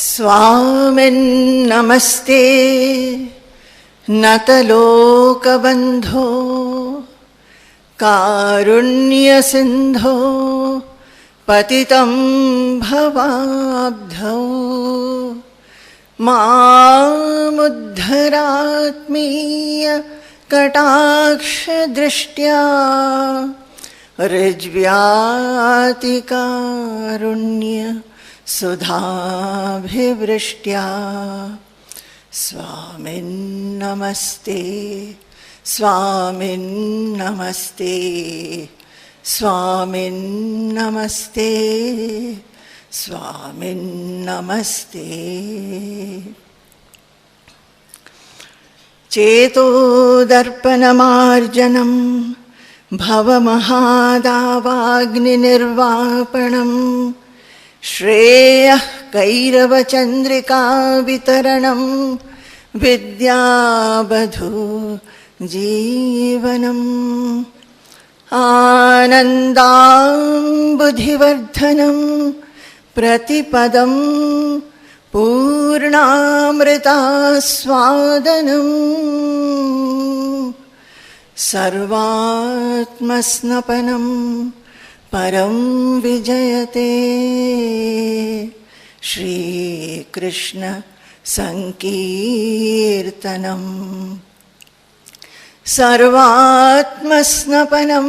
स्वामिन्नमस्ते नतलोकबन्धो कारुण्यसिन्धो पतितं भवाब्धौ मामुद्धरात्मीय कटाक्षदृष्ट्या ऋज्व्यातिकारुण्य सुधाभिवृष्ट्या स्वामिन्नमस्ते स्वामिन्नमस्ते स्वामिन्नमस्ते स्वामिन्नमस्ते। चेतोदर्पणमार्जनं भवमहादावाग्निनिर्वापणं श्रेयः कैरवचन्द्रिका वितरणं विद्यावधू जीवनम् आनन्दाम्बुधिवर्धनं प्रतिपदं पूर्णामृतास्वादनं सर्वात्मस्नपनं परं विजयते श्रीकृष्ण संकीर्तनम्। सर्वात्मस्नपनं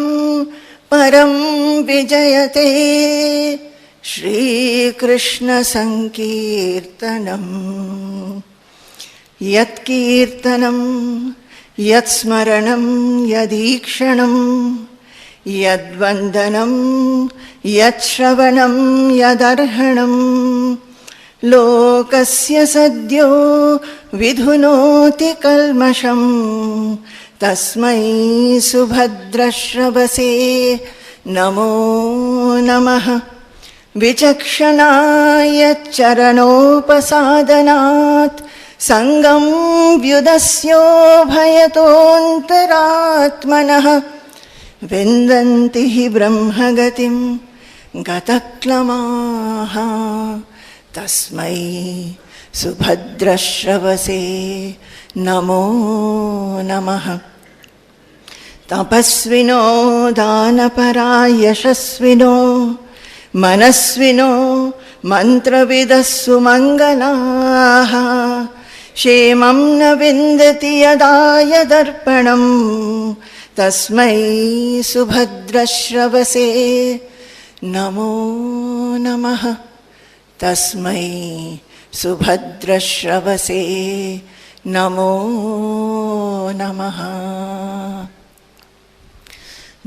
परं विजयते श्रीकृष्ण संकीर्तनम्। यत्कीर्तनं यत्स्मरणं यदीक्षणं यद्वन्दनं यच्छ्रवणं यदर्हणं लोकस्य सद्यो विधुनोति कल्मषं तस्मै सुभद्रश्रवसे नमो नमः। विचक्षणाय चरणोपसादनात् संगं व्युदस्योभयतोऽन्तरात्मनः विन्दन्ति हि ब्रह्मगतिं गतक्लमाः तस्मै सुभद्रश्रवसे नमो नमः। तपस्विनो दानपरा यशस्विनो मनस्विनो मन्त्रविदः सुमङ्गलाः क्षेमं न विन्दति यदा यदर्पणं तस्मै सुभद्रश्रवसे नमो नमः। तस्मै सुभद्रश्रवसे नमो नमः।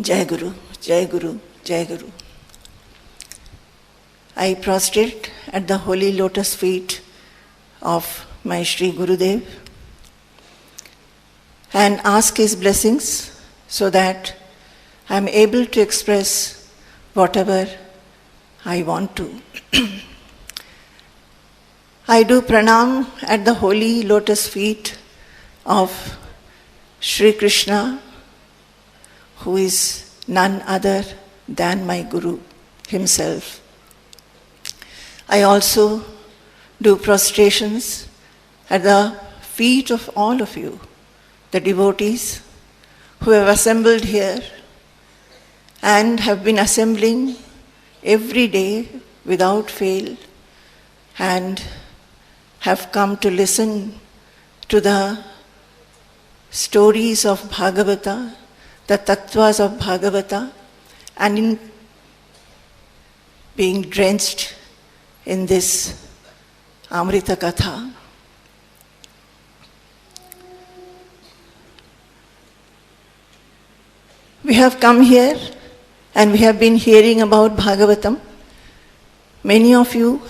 जय गुरु जय गुरु जय गुरु। I prostrate at the holy lotus feet of my Sri Gurudev and ask his blessings so that I am able to express whatever I want to. I do pranam at the holy lotus feet of Sri Krishna, who is none other than my Guru himself. I also do prostrations at the feet of all of you, the devotees who have assembled here and have been assembling every day without fail and have come to listen to the stories of Bhagavata, the tattvas of Bhagavata, and in being drenched in this Amrita Katha. We have come here and we have been hearing about Bhagavatam. Many of you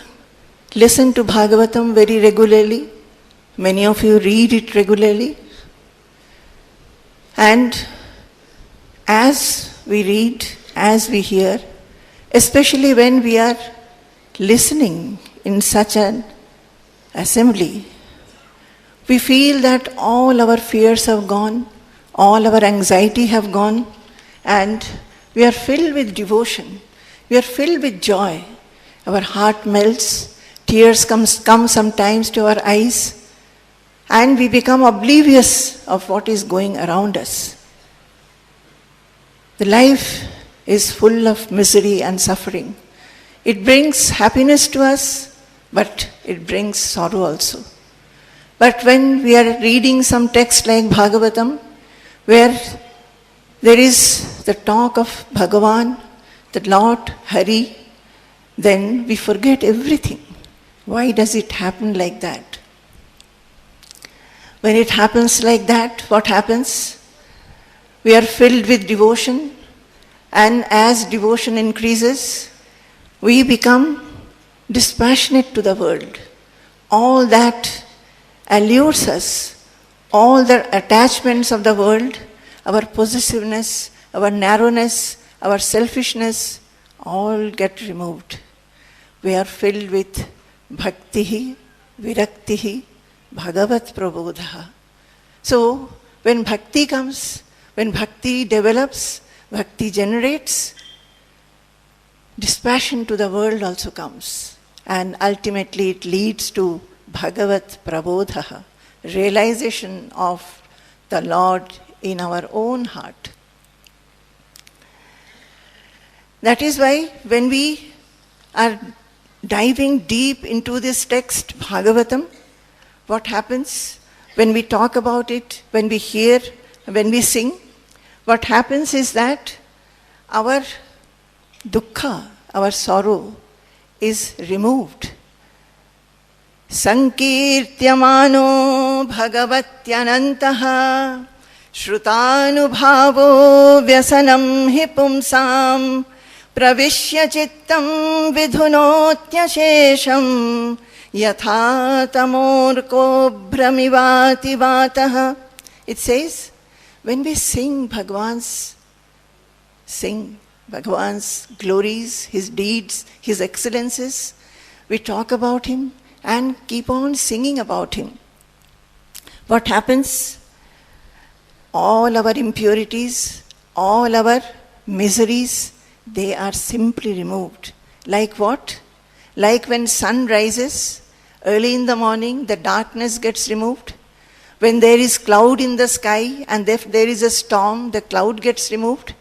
listen to Bhagavatam very regularly. Many of you read it regularly. And as we read, as we hear, especially when we are listening in such an assembly, we feel that all our fears have gone, all our anxiety have gone, and we are filled with devotion, we are filled with joy. Our heart melts Tears come sometimes to our eyes, and we become oblivious of what is going around us. The life is full of misery and suffering. It brings happiness to us, but it brings sorrow also. But when we are reading some text like Bhagavatam, where there is the talk of Bhagavan, the Lord Hari, then we forget everything. Why does it happen like that? When it happens like that, what happens? We are filled with devotion, and as devotion increases, we become dispassionate to the world. All that allures us, all the attachments of the world, our possessiveness, our narrowness, our selfishness, all get removed. We are filled with bhaktihi, viraktihi, bhagavat prabodha. So, when bhakti comes, when bhakti develops, bhakti generates, dispassion to the world also comes. And ultimately it leads to bhagavat prabodha, realization of the Lord in our own heart. That is why when we are diving deep into this text, Bhagavatam, what happens when we talk about it, when we hear, when we sing, what happens is that our dukkha, our sorrow, is removed. Sankirtyamano bhagavatyanantaha shrutanubhavo vyasanam hi pumsam pravishya chittam vidhunotyashesham yatha tamorko bhramivati vatah. It says, when we sing Bhagavan's glories, his deeds, his excellences, we talk about him and keep on singing about him. What happens? All our impurities, all our miseries, they are simply removed. Like what? Like when sun rises, early in the morning, the darkness gets removed. When there is cloud in the sky and if there is a storm, the cloud gets removed.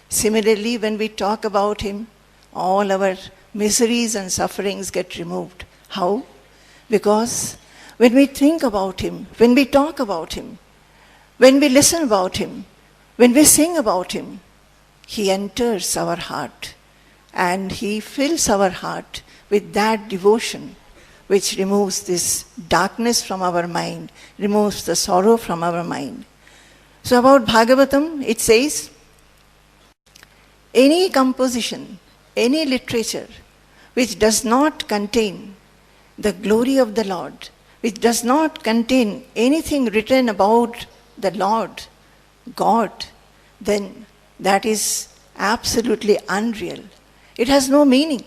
Similarly, when we talk about him, all our miseries and sufferings get removed. How? Because when we think about him, when we talk about him, when we listen about him, when we sing about him, he enters our heart and he fills our heart with that devotion which removes this darkness from our mind, removes the sorrow from our mind. So about Bhagavatam, it says, any composition, any literature which does not contain the glory of the Lord, which does not contain anything written about the Lord, God, then that is absolutely unreal. It has no meaning.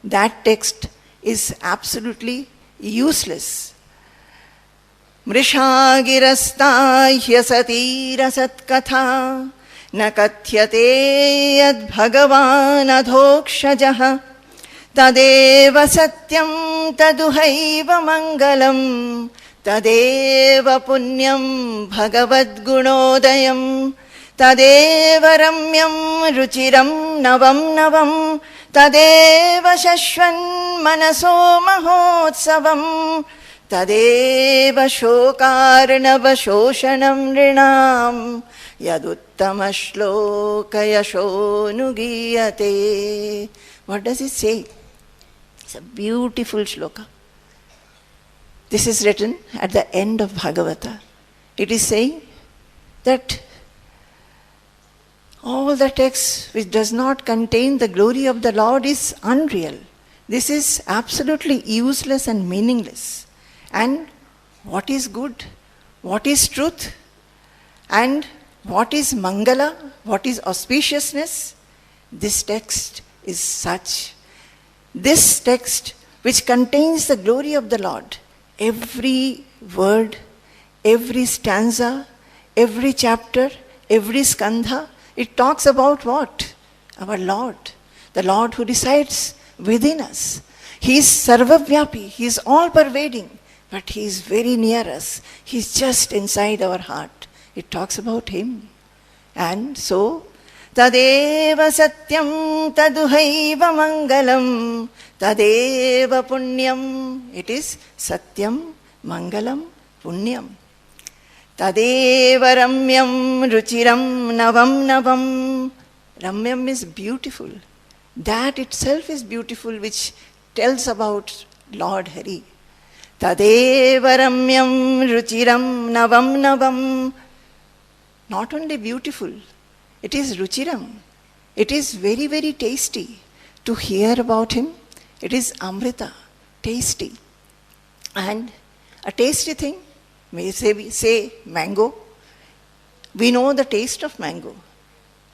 That text is absolutely useless. Mrishagirasta hyasatirasat katha na kathyate yad bhagavan adhokshajah tadeva satyam taduhaiva mangalam tadeva punyam bhagavad gunodayam tadeva ramyam ruchiram navam navam tadeva shashvan manaso mahotsavam tadeva shokarnava shoshanam rinam yaduttama shlokayasho nugiyate. What does it say? It's a beautiful shloka. This is written at the end of Bhagavata. It is saying that all the text which does not contain the glory of the Lord is unreal. This is absolutely useless and meaningless. And what is good? What is truth? And what is Mangala? What is auspiciousness? This text is such. This text which contains the glory of the Lord, every word, every stanza, every chapter, every skandha, it talks about what? Our Lord, the Lord who resides within us. He is sarvavyapi, He is all pervading, but He is very near us. He is just inside our heart. It talks about Him. And so, tadeva satyam taduhaiva mangalam tadeva punyam. It is satyam, mangalam, punyam. Tadeva ramyam ruchiram navam navam. Ramyam is beautiful. That itself is beautiful, which tells about Lord Hari. Tadeva ramyam ruchiram navam navam. Not only beautiful, it is ruchiram. It is very, very tasty to hear about Him. It is amrita, tasty. And a tasty thing, we say mango. We know the taste of mango.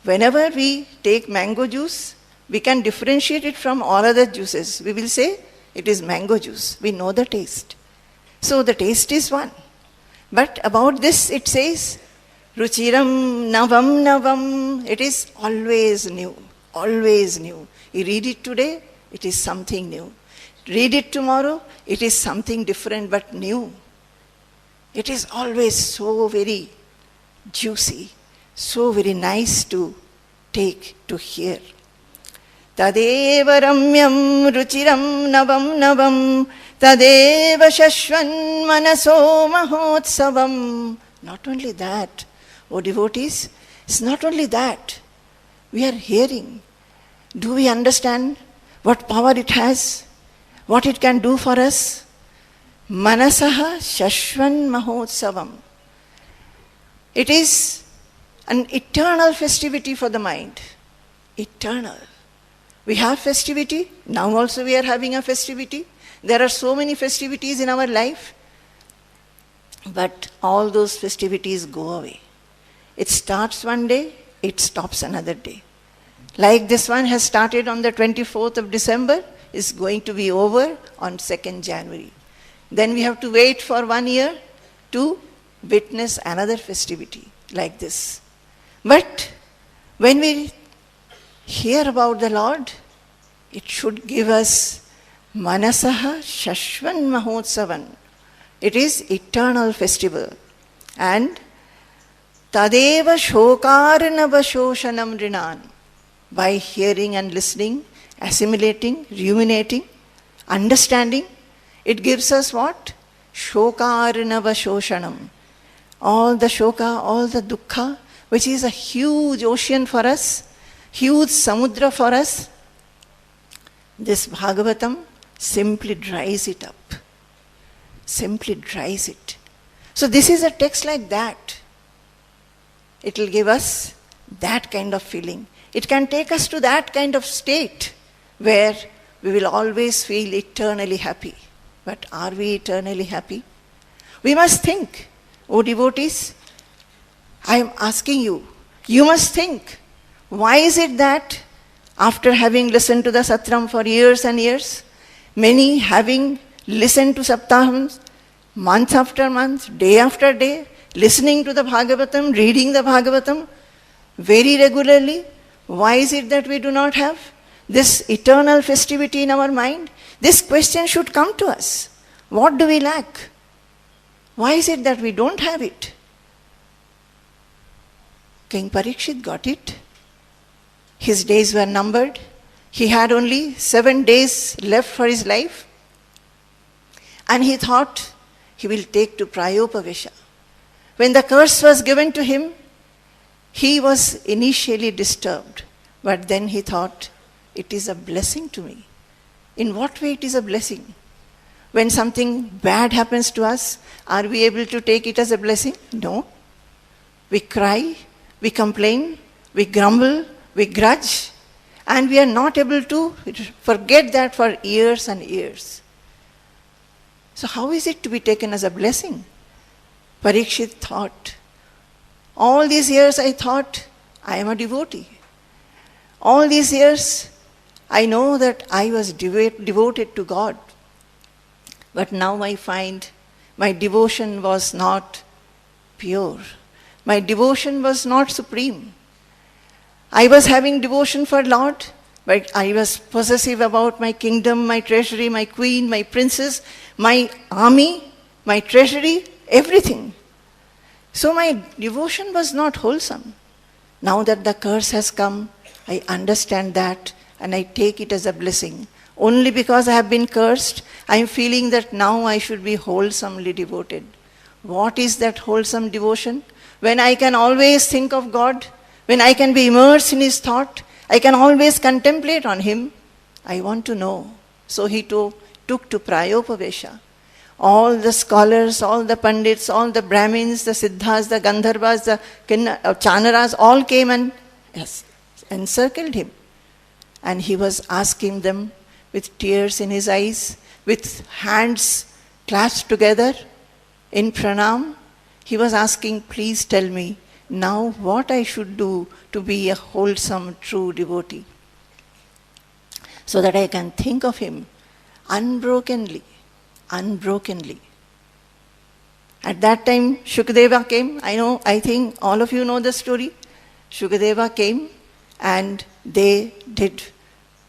Whenever we take mango juice, we can differentiate it from all other juices. We will say it is mango juice. We know the taste. So the taste is one. But about this it says, Ruchiram navam navam. It is always new. Always new. You read it today, it is something new. Read it tomorrow, it is something different but new. It is always so very juicy, so very nice to take, to hear. Tadeva ramyam ruchiram navam navam tadeva shashvan manaso mahotsavam. Not only that, O devotees, it's not only that. We are hearing. Do we understand what power it has? What it can do for us? Manasaha shashvan mahotsavam. It is an eternal festivity for the mind. Eternal. We have festivity. Now also we are having a festivity. There are so many festivities in our life. But all those festivities go away. It starts one day, it stops another day. Like this one has started on the 24th of December, is going to be over on 2nd January. Then we have to wait for 1 year to witness another festivity like this. But when we hear about the Lord, it should give us Manasaha Shashvan Mahotsavan. It is eternal festival. And Tadeva Shokarnava Shoshanam Rinan. By hearing and listening, assimilating, ruminating, understanding, it gives us what? Shokarnava Shoshanam. All the shoka, all the dukkha, which is a huge ocean for us, huge samudra for us, this Bhagavatam simply dries it up. Simply dries it. So this is a text like that. It will give us that kind of feeling. It can take us to that kind of state where we will always feel eternally happy. But are we eternally happy? We must think. O devotees, I am asking you, you must think. Why is it that after having listened to the Satram for years and years, many having listened to Saptahams, month after month, day after day, listening to the Bhagavatam, reading the Bhagavatam very regularly, why is it that we do not have this eternal festivity in our mind? This question should come to us. What do we lack? Why is it that we don't have it? King Parikshit got it. His days were numbered. He had only 7 days left for his life. And he thought he will take to Prayopavesha. When the curse was given to him, he was initially disturbed. But then he thought, it is a blessing to me. In what way it is a blessing? When something bad happens to us, are we able to take it as a blessing? No. We cry, we complain, we grumble, we grudge, and we are not able to forget that for years and years. So how is it to be taken as a blessing? Parikshit thought, all these years I thought I am a devotee. All these years I know that I was devoted to God. But now I find my devotion was not pure. My devotion was not supreme. I was having devotion for Lord, But I was possessive about my kingdom, my treasury, my queen, my princess, my army, my treasury, everything. So my devotion was not wholesome. Now that the curse has come, I understand that and I take it as a blessing. Only because I have been cursed, I am feeling that now I should be wholesomely devoted. What is that wholesome devotion? When I can always think of God, when I can be immersed in His thought, I can always contemplate on Him. I want to know. So he took to Prayopavesha. All the scholars, all the pandits, all the Brahmins, the Siddhas, the Gandharvas, the Chanaras, all came and encircled him. And he was asking them with tears in his eyes, with hands clasped together in pranam. He was asking, please tell me now what I should do to be a wholesome, true devotee, so that I can think of him unbrokenly. At that time, Shukadeva came. I think all of you know the story. Shukadeva came and they did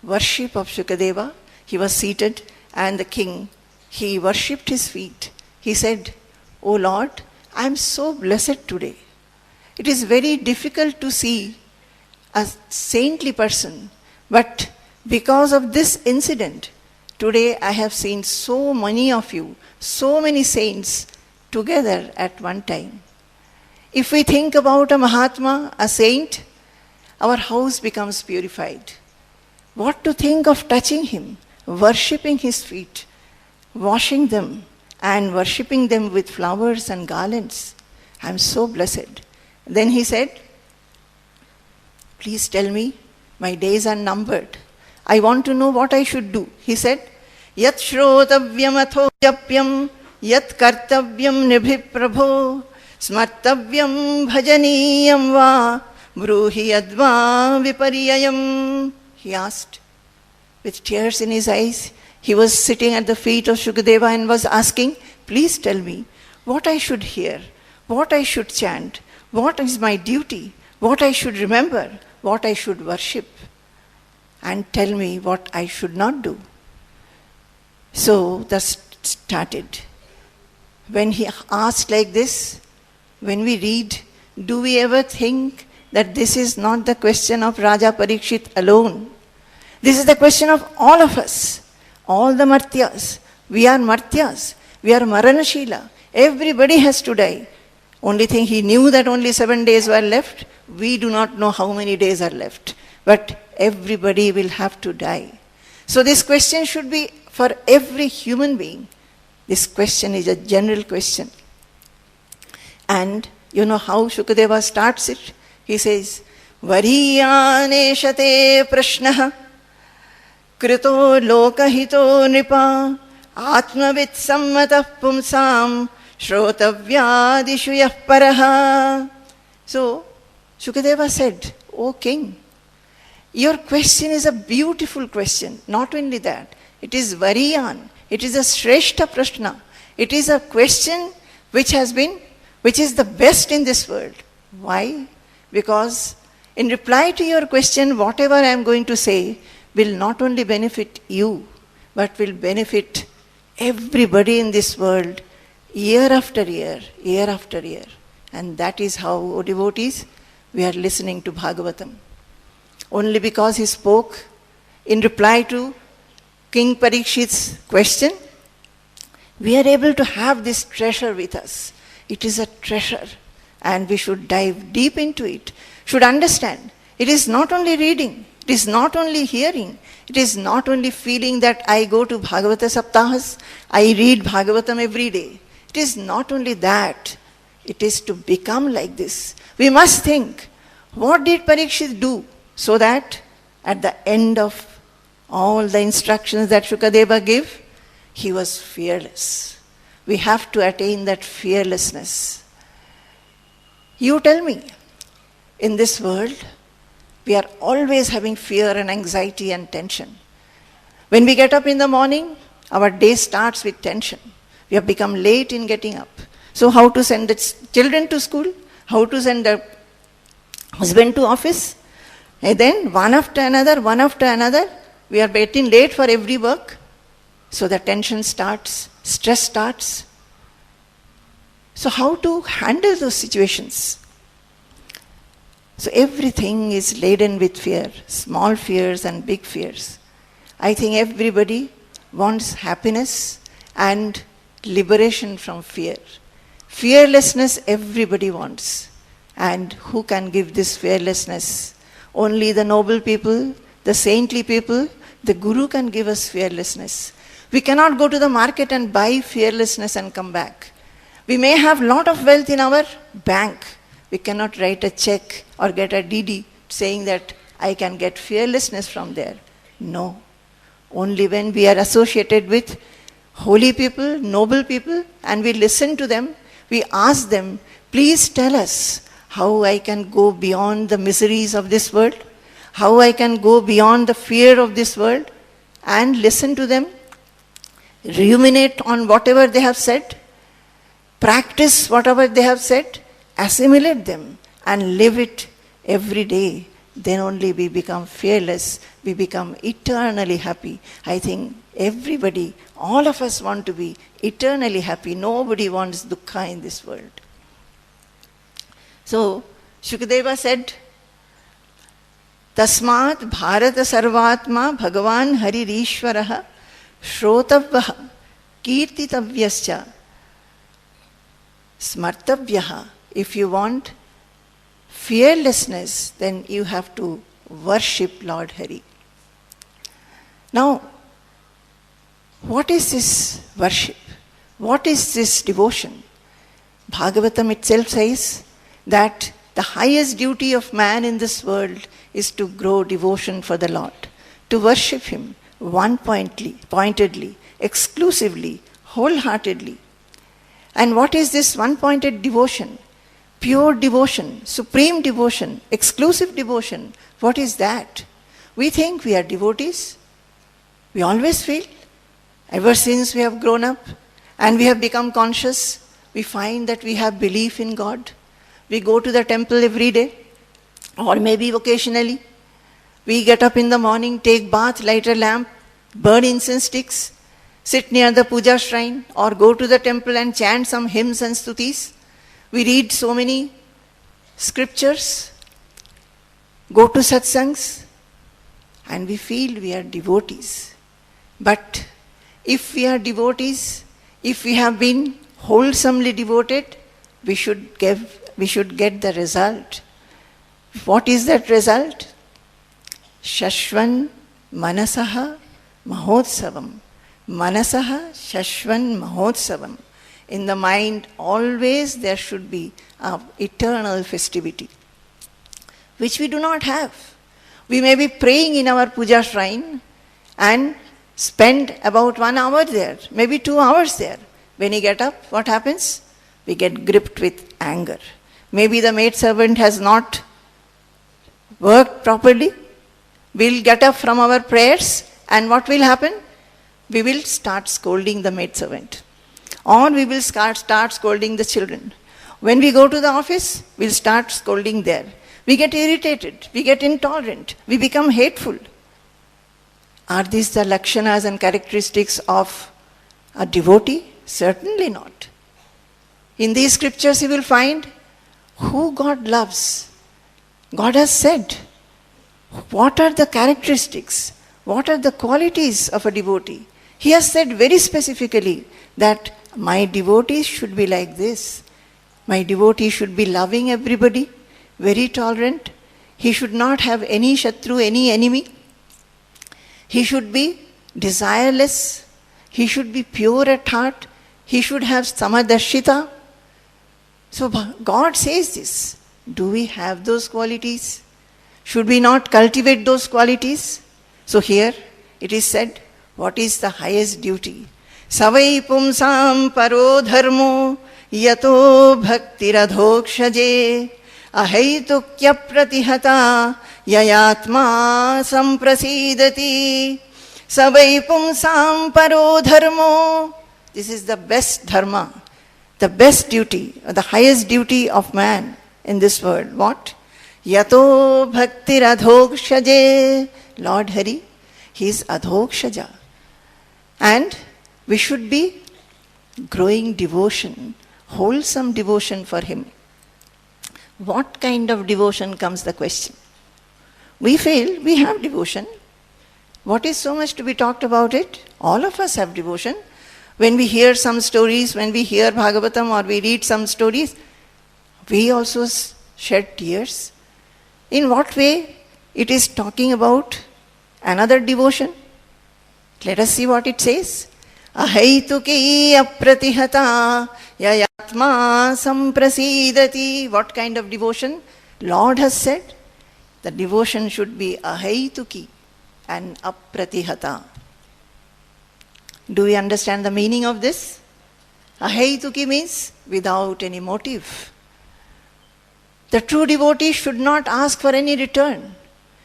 worship of Shukadeva. He was seated and the king, he worshipped his feet. He said, "O Lord, I am so blessed today. It is very difficult to see a saintly person, but because of this incident, today I have seen so many of you, so many saints together at one time. If we think about a Mahatma, a saint, our house becomes purified. What to think of touching him, worshipping his feet, washing them and worshipping them with flowers and garlands? I am so blessed." Then he said, "Please tell me, my days are numbered. I want to know what I should do." He said, "Yat shrotavyam atho japyam, yat kartavyam nibhi prabho, smartavyam bhajaniyam va, bruhi adva vipariyayam." He asked with tears in his eyes. He was sitting at the feet of Shukadeva and was asking, "Please tell me what I should hear, what I should chant, what is my duty, what I should remember, what I should worship, and tell me what I should not do." So thus started. When he asked like this, when we read, do we ever think that this is not the question of Raja Parikshit alone? This is the question of all of us, all the Martyas. We are Martyas, we are Maranashila. Everybody has to die. Only thing, he knew that only 7 days were left. We do not know how many days are left. But everybody will have to die. So this question should be for every human being. This question is a general question. And you know how Shukadeva starts it? He says, "Variyaneshate prashnaha krito lokahito nipa atmavit sammatah pumsam shrotavyadishu yah paraha." So Shukadeva said, "O king, your question is a beautiful question. Not only that, it is Variyan. It is a Shreshta Prashna. It is a question which is the best in this world." Why? Because in reply to your question, whatever I am going to say will not only benefit you, but will benefit everybody in this world year after year, year after year. And that is how, O devotees, we are listening to Bhagavatam. Only because he spoke in reply to King Parikshit's question, we are able to have this treasure with us. It is a treasure, and we should dive deep into it, should understand. It is not only reading, it is not only hearing, it is not only feeling that I go to Bhagavata Saptahas, I read Bhagavatam every day. It is not only that, it is to become like this. We must think, what did Parikshit do so that at the end of all the instructions that Shukadeva gave, he was fearless. We have to attain that fearlessness. You tell me, in this world, we are always having fear and anxiety and tension. When we get up in the morning, our day starts with tension. We have become late in getting up. So how to send the children to school? How to send the husband to office? And then one after another, we are getting late for every work. So the tension starts, stress starts. So how to handle those situations? So everything is laden with fear, small fears and big fears. I think everybody wants happiness and liberation from fear. Fearlessness everybody wants. And who can give this fearlessness? Only the noble people, the saintly people, the Guru can give us fearlessness. We cannot go to the market and buy fearlessness and come back. We may have lot of wealth in our bank. We cannot write a check or get a DD saying that I can get fearlessness from there. No. Only when we are associated with holy people, noble people, and we listen to them, we ask them, please tell us how I can go beyond the miseries of this world, how I can go beyond the fear of this world, and listen to them, ruminate on whatever they have said, practice whatever they have said, assimilate them, and live it every day. Then only we become fearless, we become eternally happy. I think everybody, all of us want to be eternally happy. Nobody wants dukkha in this world. So, Shukadeva said, Tasmat Bharata Sarvatma Bhagavan Haririshwaraha Shrotavyaha Kirtitavyascha Smartavyaha. If you want fearlessness, then you have to worship Lord Hari. Now, what is this worship? What is this devotion? Bhagavatam itself says that the highest duty of man in this world is to grow devotion for the Lord, to worship Him one-pointedly, exclusively, wholeheartedly. And what is this one-pointed devotion? Pure devotion, supreme devotion, exclusive devotion. What is that? We think we are devotees. We always feel. Ever since we have grown up and we have become conscious, we find that we have belief in God. We go to the temple every day, or maybe occasionally. We get up in the morning, take bath, light a lamp, burn incense sticks, sit near the puja shrine, or go to the temple and chant some hymns and stutis. We read so many scriptures, go to satsangs, and we feel we are devotees. But if we are devotees, if we have been wholesomely devoted, we should get the result. What is that result? Shashvan Manasaha Mahotsavam. Manasaha Shashvan Mahotsavam. In the mind, always there should be an eternal festivity, which we do not have. We may be praying in our puja shrine and spend about 1 hour there, maybe 2 hours there. When you get up, what happens? We get gripped with anger. Maybe the maidservant has not worked properly. We'll get up from our prayers, and what will happen? We will start scolding the maidservant. Or we will start scolding the children. When we go to the office, we'll start scolding there. We get irritated, we get intolerant, we become hateful. Are these the lakshanas and characteristics of a devotee? Certainly not. In these scriptures you will find who God loves. God has said, what are the characteristics? What are the qualities of a devotee? He has said very specifically that my devotees should be like this. My devotee should be loving everybody, very tolerant. He should not have any shatru, any enemy. He should be desireless. He should be pure at heart. He should have samadarshita. So God says this. Do we have those qualities? Should we not cultivate those qualities? So here it is said, what is the highest duty? Savai pumsam paro dharmo yato bhaktiradhokshaje ahaitukya pratihata yayatma samprasidati. Savai pumsam paro dharmo. This is the best dharma, the best duty, the highest duty of man in this world. What? Yato bhaktir adhokshaje. Lord Hari, he is adhokshaja. And we should be growing devotion, wholesome devotion for him. What kind of devotion comes the question? We feel we have devotion. What is so much to be talked about it? All of us have devotion. When we hear some stories, when we hear Bhagavatam or we read some stories, we also shed tears. In what way it is talking about another devotion? Let us see what it says. Ahaituki apratihata yayatma samprasidati. What kind of devotion? Lord has said the devotion should be ahaituki and apratihata. Do we understand the meaning of this? Ahaituki means without any motive. The true devotee should not ask for any return,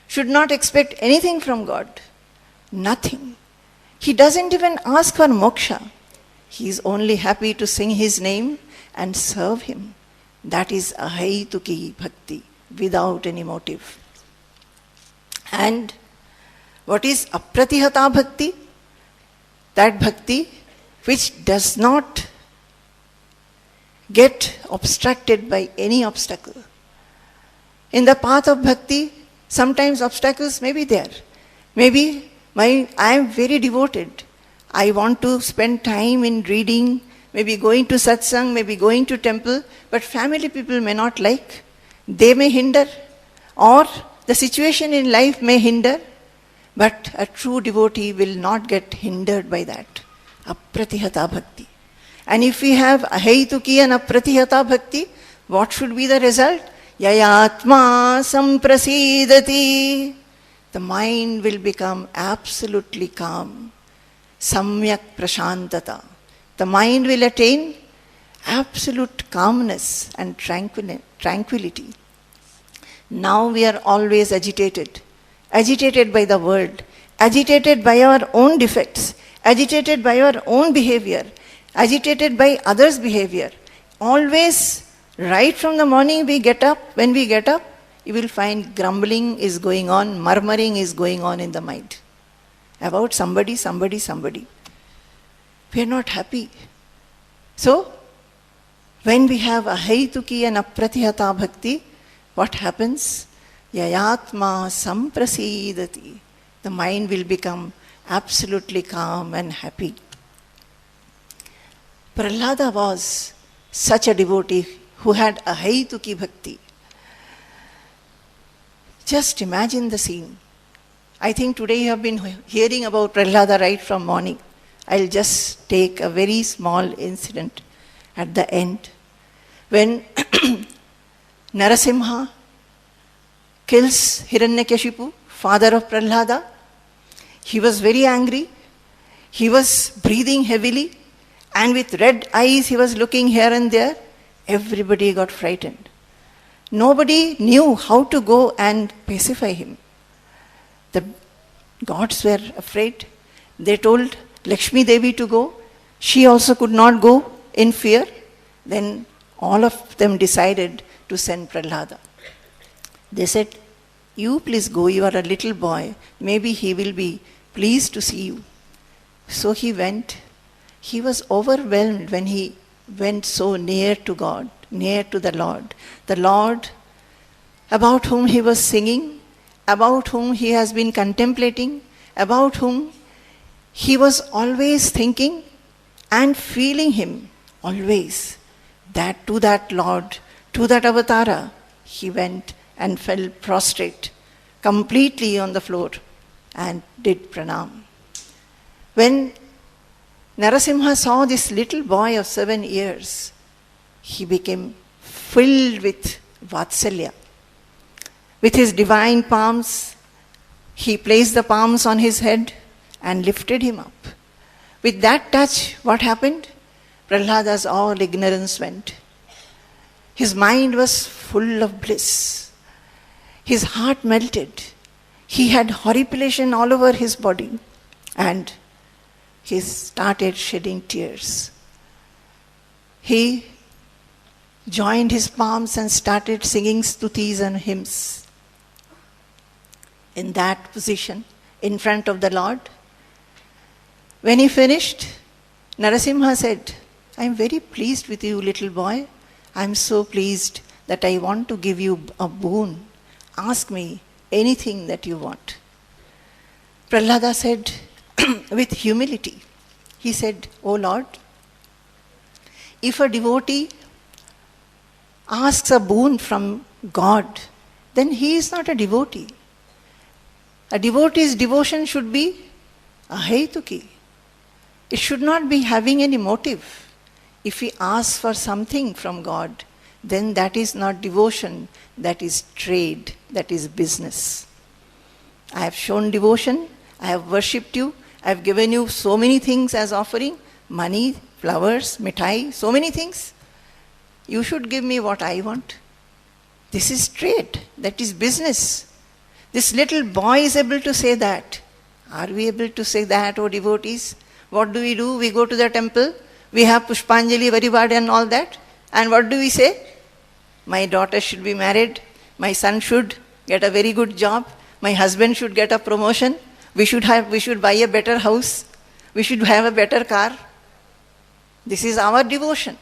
should not expect anything from God. Nothing. He doesn't even ask for moksha. He is only happy to sing his name and serve him. That is ahaituki bhakti, without any motive. And what is apratihata bhakti? That bhakti which does not get obstructed by any obstacle. In the path of bhakti, sometimes obstacles may be there. Maybe I am very devoted. I want to spend time in reading, maybe going to satsang, maybe going to temple, but family people may not like. They may hinder, or the situation in life may hinder, but a true devotee will not get hindered by that. Apratihata bhakti. And if we have ahaituki and apratihata bhakti, what should be the result? Yayatma samprasidati. The mind will become absolutely calm. Samyak prashantata. The mind will attain absolute calmness and tranquility. Now we are always agitated by the world, agitated by our own defects, agitated by our own behavior, agitated by others' behavior. Always, right from the morning when we get up, you will find grumbling is going on, murmuring is going on in the mind about somebody. We are not happy. So, when we have ahaituki and apratihata bhakti, what happens? Yayatma samprasidati. The mind will become absolutely calm and happy. Prahlada was such a devotee who had ahaituki bhakti. Just imagine the scene. I think today you have been hearing about Prahlada right from morning. I'll just take a very small incident at the end. When Narasimha kills Hiranyakashipu, father of Prahlada, he was very angry. He was breathing heavily, and with red eyes he was looking here and there. Everybody got frightened. Nobody knew how to go and pacify him. The gods were afraid. They told Lakshmi Devi to go. She also could not go in fear. Then all of them decided to send Prahlada. They said, you please go, you are a little boy. Maybe he will be pleased to see you. So he went. He was overwhelmed when he went so near to God, near to the Lord. The Lord about whom he was singing, about whom he has been contemplating, about whom he was always thinking and feeling him always. That to that Lord, to that avatara, he went and fell prostrate completely on the floor and did pranam. When Narasimha saw this little boy of 7 years, he became filled with Vatsalya. With his divine palms, he placed the palms on his head and lifted him up. With that touch, what happened? Prahlada's all ignorance went. His mind was full of bliss. His heart melted. He had horripilation all over his body, and he started shedding tears. He joined his palms and started singing stutis and hymns. In that position, in front of the Lord. When he finished, Narasimha said, I am very pleased with you, little boy. I am so pleased that I want to give you a boon. Ask me anything that you want. Prahlada said, with humility, he said, O Lord, if a devotee asks a boon from God, then he is not a devotee. A devotee's devotion should be ahetuki. It should not be having any motive. If he asks for something from God, then that is not devotion, that is trade, that is business. I have shown devotion, I have worshipped you, I have given you so many things as offering, money, flowers, mithai, so many things. You should give me what I want. This is trade, that is business. This little boy is able to say that. Are we able to say that, O devotees? What do? We go to the temple, we have Pushpanjali, Varivada and all that. And what do we say? My daughter should be married, my son should get a very good job, my husband should get a promotion, we should buy a better house, we should have a better car. This is our devotion.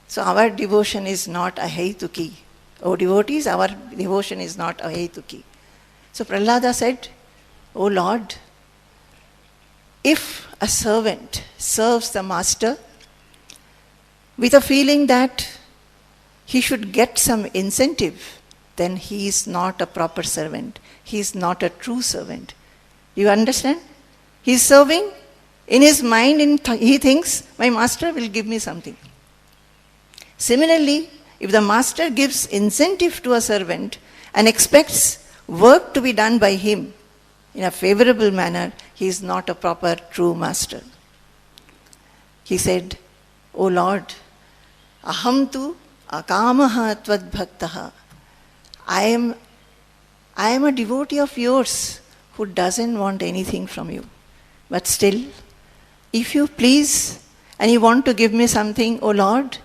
So our devotion is not ahetuki. O devotees, our devotion is not ahetuki. So Prahlada said, O Lord, if a servant serves the master with a feeling that he should get some incentive, then he is not a proper servant. He is not a true servant. You understand? He is serving in his mind, he thinks, my master will give me something. Similarly, if the master gives incentive to a servant and expects work to be done by him in a favorable manner, he is not a proper true master. He said, O Lord, aham tu akamaha tvad bhaktaha. I am a devotee of yours who doesn't want anything from you. But still, if you please and you want to give me something, O Lord,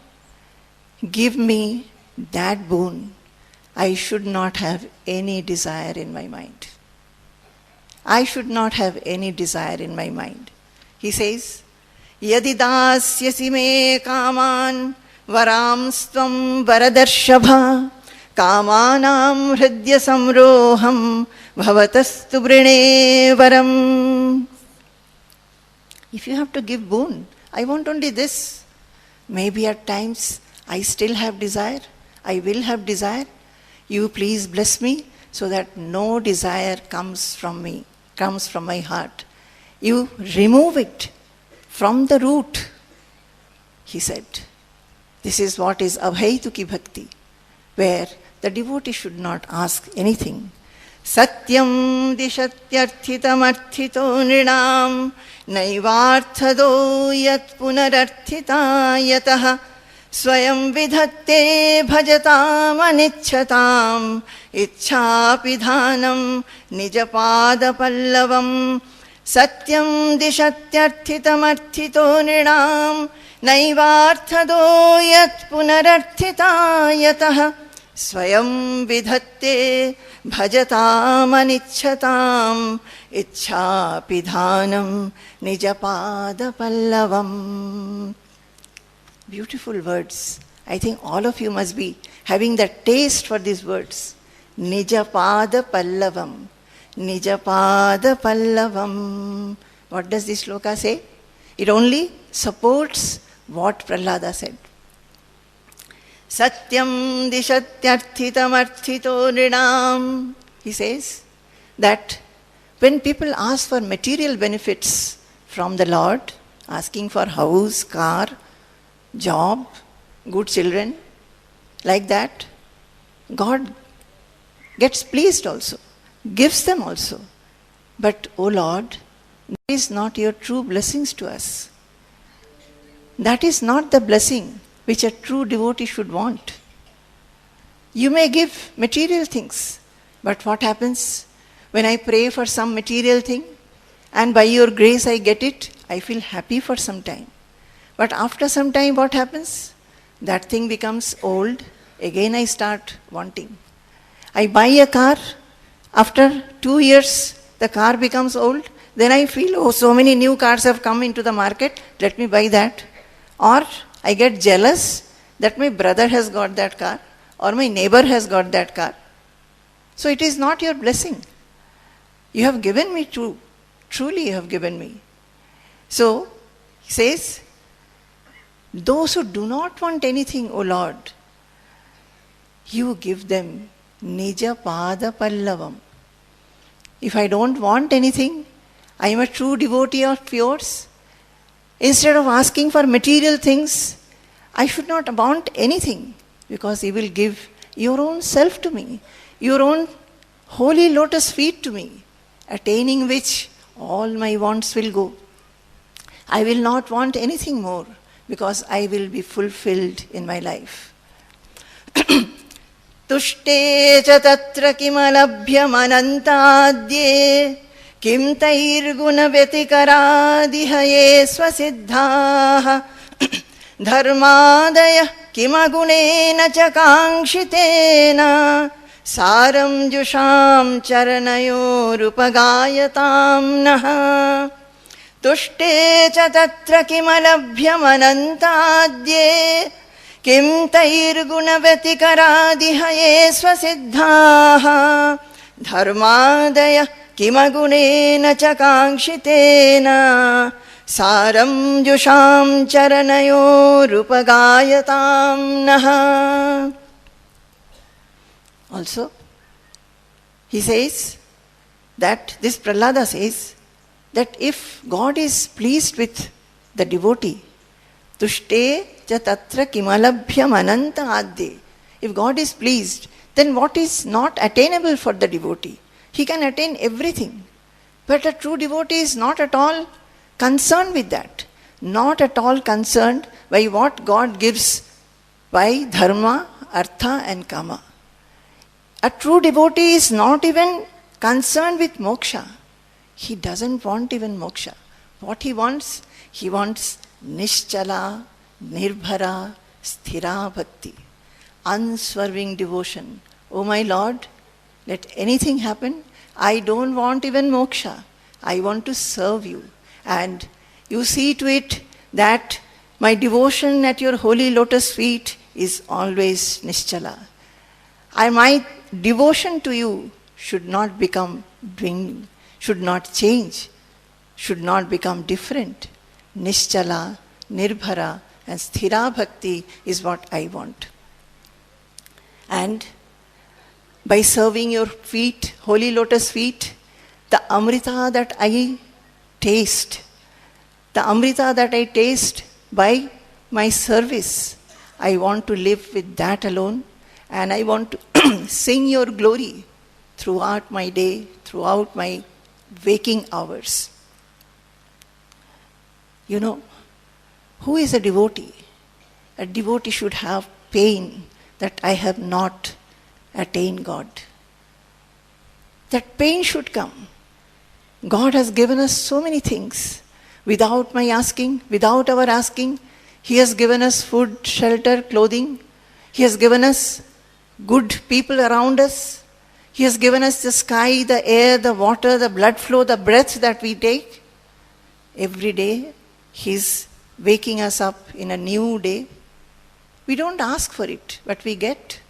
give me that boon. I should not have any desire in my mind. I should not have any desire in my mind. He says, Yadi dasyasi me kaman varamstvam varadarshava kamanam hridya samroham bhavatastu brine varam. If you have to give boon, I want only this. Maybe at times I still have desire. I will have desire. You please bless me so that no desire comes from me, comes from my heart. You remove it from the root, he said. This is what is abhaituki bhakti, where the devotee should not ask anything. Satyam dishatyarthitam arthito nrinam naivarthado yat punararthita yataha swayam vidhatte bhajatam anichchatam ichchapidhanam nijapada pallavam satyam dishatyarthitam arthito nrinam naivarthado yat punararthita yataha swayam vidhatte bhajatam anichchatam ichchapidhanam nijapada pallavam. Beautiful words. I think all of you must be having the taste for these words. Nijapada pallavam. Nijapada pallavam. What does this shloka say? It only supports what Prahlada said. Satyam dishatyarthitam arthito nrinam. He says that when people ask for material benefits from the Lord, asking for house, car, job, good children, like that, God gets pleased also, gives them also. But, O Lord, that is not your true blessings to us. That is not the blessing which a true devotee should want. You may give material things, but what happens when I pray for some material thing and by your grace I get it? I feel happy for some time. But after some time, what happens? that thing becomes old, again I start wanting. I buy a car, after 2 years the car becomes old, then I feel, oh, so many new cars have come into the market, let me buy that. Or I get jealous that my brother has got that car, or my neighbor has got that car. So it is not your blessing. You have given me truly you have given me. So, he says, those who do not want anything, O Lord, you give them Nija Pada Pallavam. If I don't want anything, I am a true devotee of yours. Instead of asking for material things, I should not want anything, because you will give your own self to me, your own holy lotus feet to me, attaining which all my wants will go. I will not want anything more, because I will be fulfilled in my life. Tushte cha tatra kimalabhyamanantadye kim tairguna vyatikaradhihaye swasiddhaha dharmadaya kimagunena cha kankshitena saram jusham charanayorupagayatam naha tushte cha tatra kimalabhyamanantadye kim tairguna vyatikaradhihaye swasiddhaha dharmadaya kimagunena cha kankshitena saram jusham charanayorupagayatam naha. Also, he says that, this Prahlada says, that if God is pleased with the devotee, tushte cha tatra kimalabhyam ananta adde. If God is pleased, then what is not attainable for the devotee? He can attain everything. But a true devotee is not at all concerned with that. Not at all concerned by what God gives by dharma, artha and kama. A true devotee is not even concerned with moksha. He doesn't want even moksha. What he wants nischala, nirbhara, sthira bhakti, unswerving devotion. Oh my Lord, let anything happen, I don't want even moksha. I want to serve you. And you see to it that my devotion at your holy lotus feet is always nischala. My devotion to you should not become dwindling, should not change, should not become different. Nischala, nirbhara and sthira bhakti is what I want. And by serving your feet, holy lotus feet, the amrita that I taste by my service, I want to live with that alone, and I want to sing your glory throughout my day, throughout my waking hours. You know, who is a devotee? A devotee should have pain that I have not attained God. That pain should come. God has given us so many things. Without my asking, without our asking, He has given us food, shelter, clothing. He has given us good people around us. He has given us the sky, the air, the water, the blood flow, the breath that we take. Every day, He's waking us up in a new day. We don't ask for it, but we get.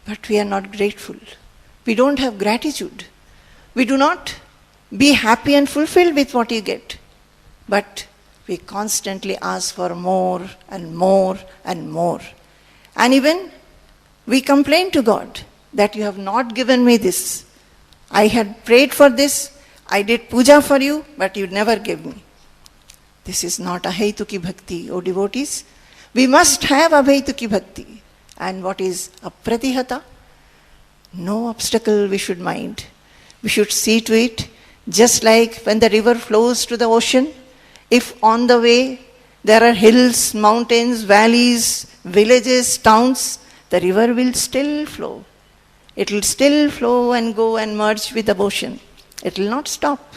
But we are not grateful. We don't have gratitude. We do not be happy and fulfilled with what you get. But we constantly ask for more and more and more. And even we complain to God that you have not given me this. I had prayed for this. I did puja for you, but you never gave me. This is not ahaituki bhakti, O devotees. We must have abhaituki bhakti. And what is apratihata? No obstacle we should mind. We should see to it, just like when the river flows to the ocean, if on the way there are hills, mountains, valleys, villages, towns, the river will still flow. It will still flow and go and merge with the ocean. It will not stop.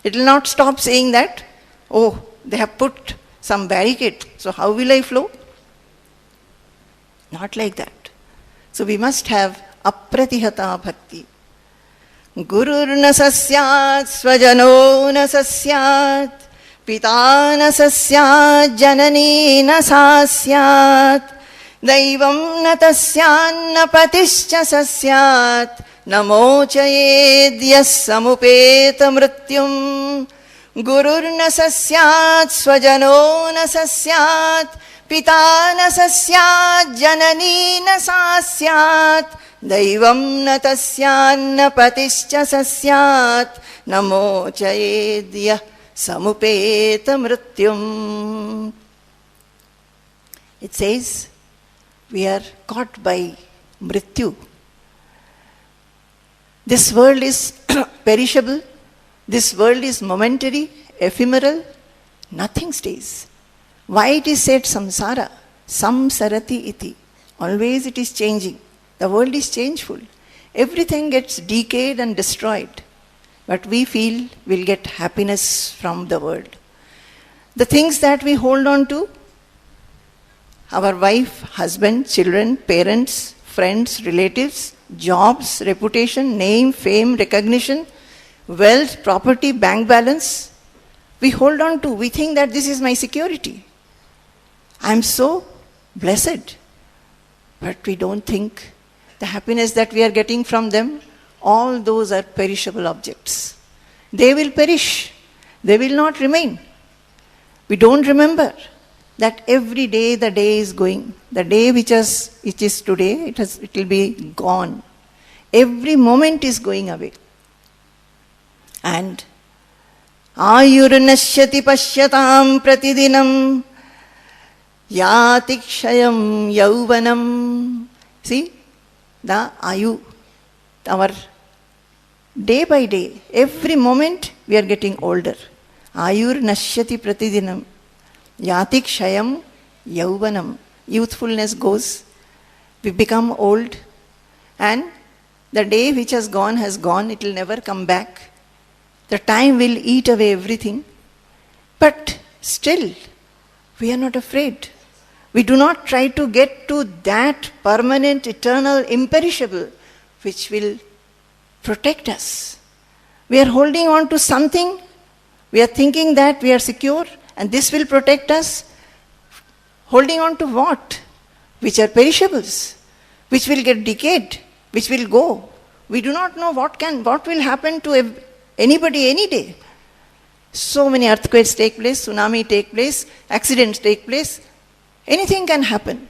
It will not stop saying that, oh, they have put some barricade, so how will I flow? Not like that. So we must have apratihata bhakti. Gurur na sasyat svajano na sasyat pita na sasyat janani na sasyat daivam na tasyan na patischa sasyat namochayedyas samupeta mrityum. Gurur na sasyat svajano na sasyat pita na sasyat janani na sasyat daivam na tasyan na patischa sasyat namochayedya samupeta mrityum. It says we are caught by mrityu. This world is perishable. This world is momentary, ephemeral. Nothing stays. Why it is said samsara? Samsarati iti. Always it is changing. The world is changeful. Everything gets decayed and destroyed. But we feel we'll get happiness from the world. The things that we hold on to, our wife, husband, children, parents, friends, relatives, jobs, reputation, name, fame, recognition, wealth, property, bank balance, we hold on to. We think that this is my security. I'm so blessed. But we don't think the happiness that we are getting from them, all those are perishable objects. They will perish. They will not remain. We don't remember that every day the day is going. The day which is today, it will be gone. Every moment is going away. And ayurnashyati pashyatam pratidinam yatikshayam yauvanam. See, the ayu, our day by day, every moment we are getting older. Ayurnashyati pratidinam yatikshayam yauvanam. Youthfulness goes, we become old, and the day which has gone, it will never come back. The time will eat away everything. But still, we are not afraid. We do not try to get to that permanent, eternal, imperishable, which will protect us. We are holding on to something. We are thinking that we are secure and this will protect us. Holding on to what? Which are perishables, which will get decayed, which will go. We do not know what will happen to anybody any day. So many earthquakes take place, tsunami take place, accidents take place. Anything can happen.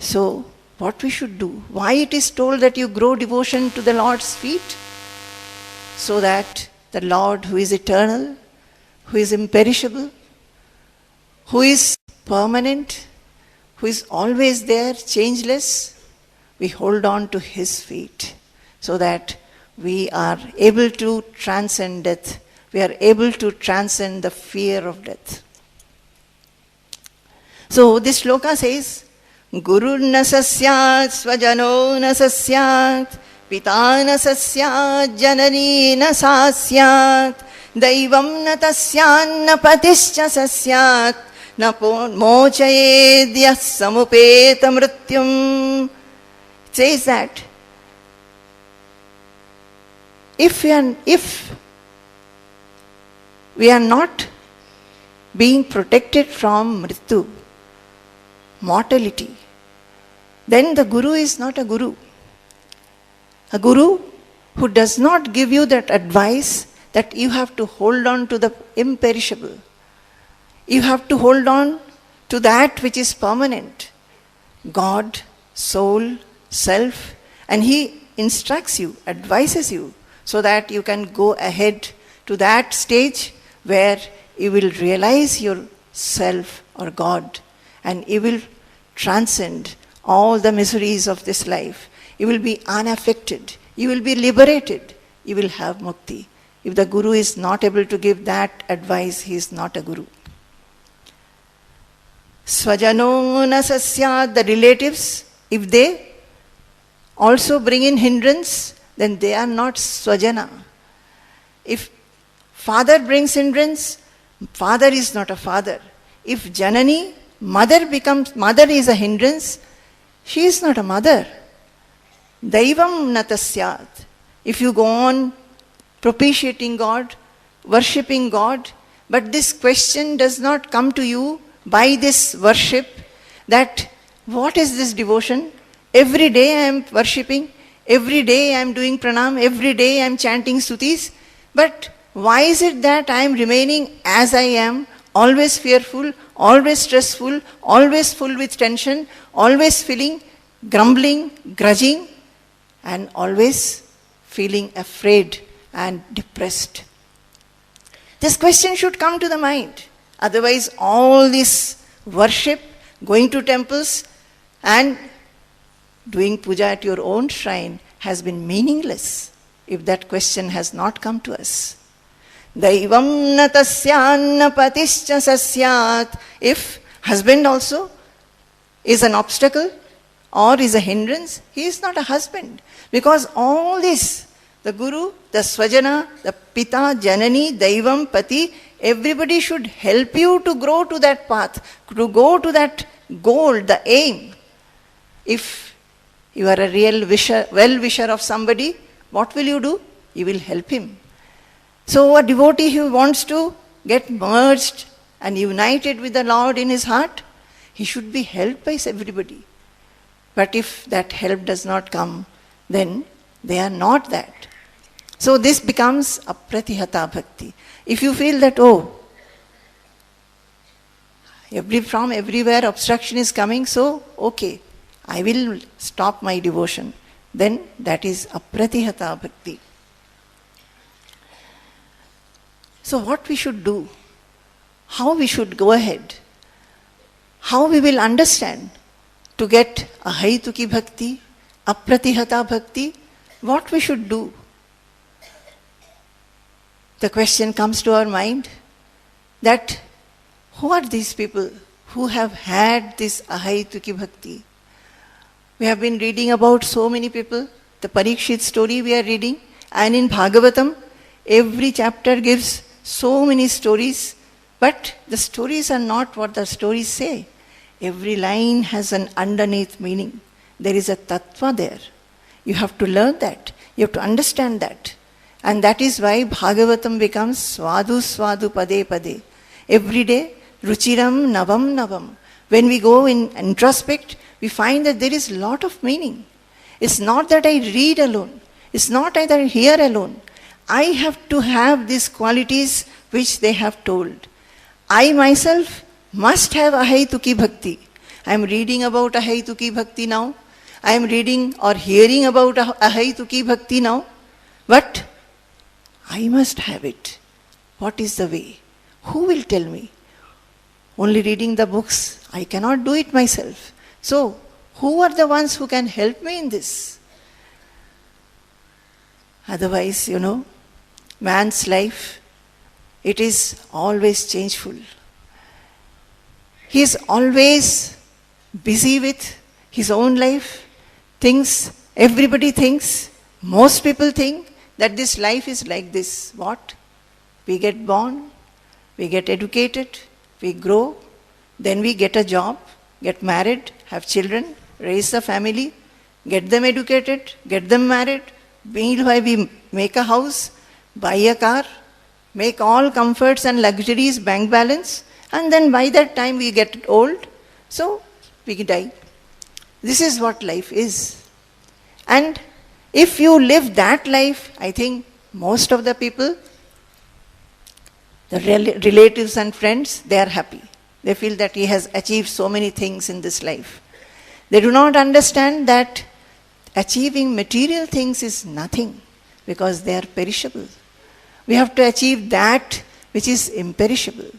So, what we should do? Why it is told that you grow devotion to the Lord's feet? So that the Lord who is eternal, who is imperishable, who is permanent, who is always there, changeless, we hold on to His feet so that we are able to transcend death. We are able to transcend the fear of death. So this shloka says, Guru na sasyat svajano na sasyat pita na sasyat janani na sasyat daivam na tasyan na patischa sasyat na mochayedya samupeta mrityum. It says that if we are not being protected from mrityu, mortality, then the guru is not a guru. A guru who does not give you that advice that you have to hold on to the imperishable. You have to hold on to that which is permanent. God, soul, self, and he instructs you, advises you, so that you can go ahead to that stage where you will realize yourself or God, and you will transcend all the miseries of this life. You will be unaffected. You will be liberated. You will have mukti. If the guru is not able to give that advice, he is not a guru. Svajano na sasyat, the relatives, if they also bring in hindrance, then they are not swajana. If father brings hindrance, father is not a father. If janani, mother is a hindrance, She is not a mother. Daivam natasyat. If you go on propitiating God, worshipping God, but this question does not come to you by this worship, that what is this devotion? Every day I am worshipping, every day I am doing pranam, every day I am chanting stutis, but why is it that I am remaining as I am, always fearful, always stressful, always full with tension, always feeling grumbling, grudging, and always feeling afraid and depressed? This question should come to the mind. Otherwise, all this worship, going to temples and doing puja at your own shrine has been meaningless if that question has not come to us. Daivam na tasyanna patischa sasyat. If husband also is an obstacle or is a hindrance, he is not a husband. Because all this, the guru, the swajana, the pita, janani, daivam, pati, everybody should help you to grow to that path, to go to that goal, the aim. If you are a real well-wisher of somebody, what will you do? You will help him. So a devotee who wants to get merged and united with the Lord in his heart, he should be helped by everybody. But if that help does not come, then they are not that. So this becomes apratihata bhakti. If you feel that, from everywhere obstruction is coming, so okay, I will stop my devotion, then that is apratihata bhakti. So what we should do, how we should go ahead, how we will understand to get ahaituki bhakti, apratihata bhakti, what we should do. The question comes to our mind that who are these people who have had this ahaituki bhakti? We have been reading about so many people. The Parikshit story we are reading, and in Bhagavatam, every chapter gives so many stories, but the stories are not what the stories say. Every line has an underneath meaning. There is a tattva there. You have to learn that. You have to understand that. And that is why Bhagavatam becomes Swadu Swadu Pade Pade. Every day, Ruchiram Navam Navam. When we go in introspect, we find that there is a lot of meaning. It's not that I read alone. It's not that I hear alone. I have to have these qualities which they have told. I myself must have ahaituki bhakti. I am reading about ahaituki bhakti now. I am reading or hearing about ahaituki bhakti now. But I must have it. What is the way? Who will tell me? Only reading the books, I cannot do it myself. So, who are the ones who can help me in this? Otherwise, man's life, it is always changeful. He is always busy with his own life. Everybody thinks, most people think that this life is like this. What? We get born, we get educated, we grow, then we get a job, get married, have children, raise a family, get them educated, get them married. Meanwhile, we make a house, buy a car, make all comforts and luxuries, bank balance, and then by that time we get old, so we die. This is what life is. And if you live that life, I think most of the people, the relatives and friends, they are happy. They feel that he has achieved so many things in this life. They do not understand that achieving material things is nothing because they are perishable. We have to achieve that which is imperishable.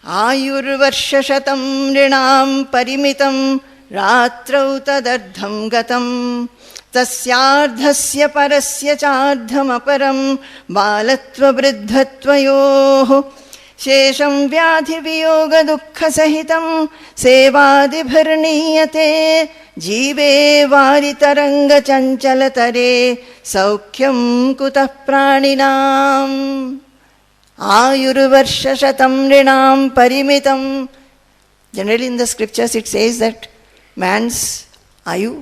Ayurvarsha shatam rinam parimitam ratrau tadardham gatam tasyardhasya parasya chardham aparam balatva vriddhatvayoh shesham vyadhi viyoga dukkha sahitam sevadibharniyate जीवे वारितरंग चंचलतरे सौख्यम कुतः प्राणिनाम आयुर्वर्ष शतम ऋणाम परिमितम. Generally in the scriptures it says that man's ayu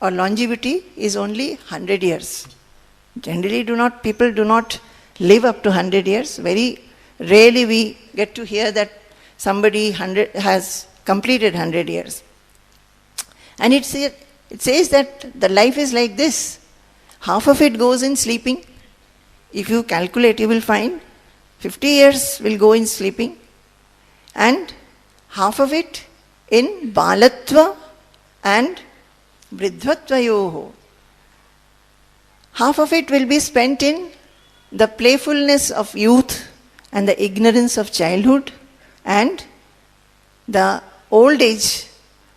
or longevity is only 100 years. Generally people do not live up to 100 years. Very rarely we get to hear that somebody has completed 100 years. And it says that the life is like this. Half of it goes in sleeping. If you calculate, you will find 50 years will go in sleeping, and half of it in balatva and vridhatvayoho. Half of it will be spent in the playfulness of youth and the ignorance of childhood and the old age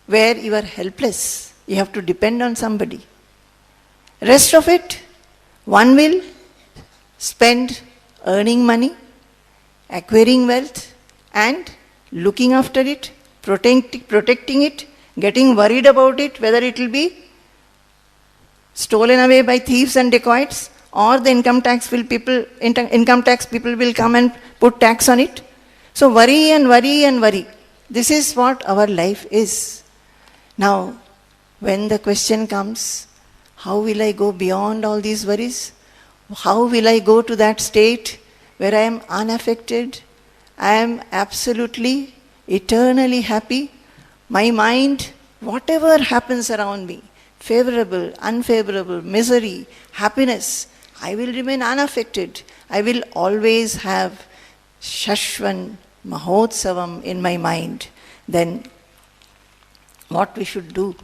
where you are helpless. You have to depend on somebody. Rest of it, one will spend earning money, acquiring wealth, and looking after it, protecting it, getting worried about it, whether it will be stolen away by thieves and dacoits, or the income tax people will come and put tax on it. So worry and worry and worry. This is what our life is. Now, when the question comes, how will I go beyond all these worries? How will I go to that state where I am unaffected? I am absolutely, eternally happy. My mind, whatever happens around me, favorable, unfavorable, misery, happiness, I will remain unaffected. I will always have Shashvan Mahotsavam in my mind. Then what we should do?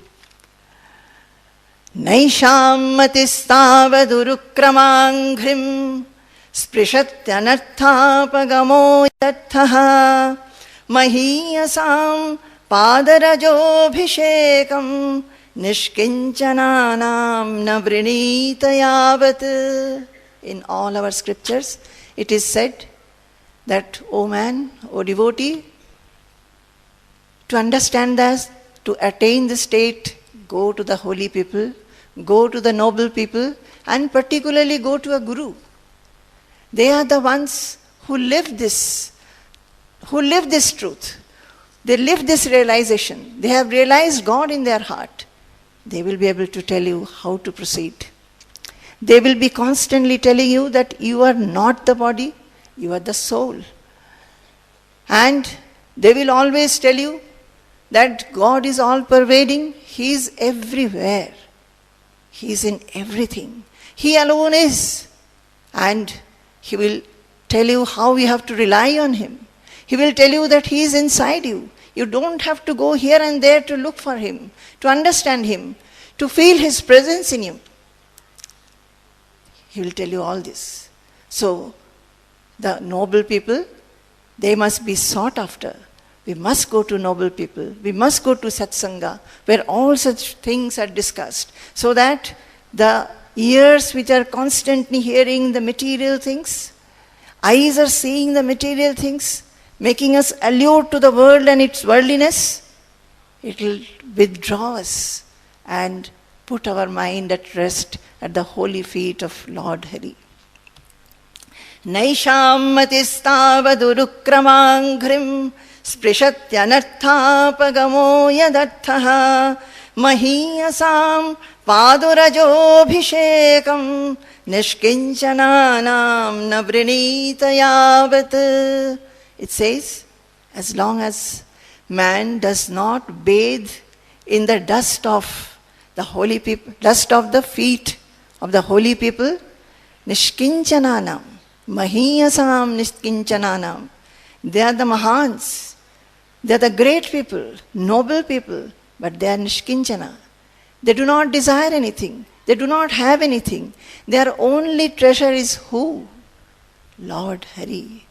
Naisham matistavadurukramaghrim sprishatyanarthapagamo yathaha mahiyasam padarajobhishekam nishkinchananam navrinitayavat. In all our scriptures, it is said that, O man, O devotee, to understand this, to attain the state, go to the holy people, go to the noble people, and particularly go to a guru. They are the ones who live this truth. They live this realization. They have realized God in their heart. They will be able to tell you how to proceed. They will be constantly telling you that you are not the body, you are the soul. And they will always tell you that God is all pervading. He is everywhere. He is in everything. He alone is. And He will tell you how you have to rely on Him. He will tell you that He is inside you. You don't have to go here and there to look for Him, to understand Him, to feel His presence in you. He will tell you all this. So, the noble people, they must be sought after. We must go to noble people. We must go to satsanga, where all such things are discussed, so that the ears which are constantly hearing the material things, eyes are seeing the material things, making us allured to the world and its worldliness, it will withdraw us and put our mind at rest at the holy feet of Lord Hari. Naisham matistavadurukramaghrim sprishatyanarthapagamo yadarthaha mahiyasam padurajobhishekam nishkinchananam navrinitayavat. It says, as long as man does not bathe in the dust of the holy people, dust of the feet of the holy people, nishkinchananam, mahiyasam nishkinchananam. They are the Mahans. They are the great people, noble people, but they are nishkinchana. They do not desire anything. They do not have anything. Their only treasure is who? Lord Hari.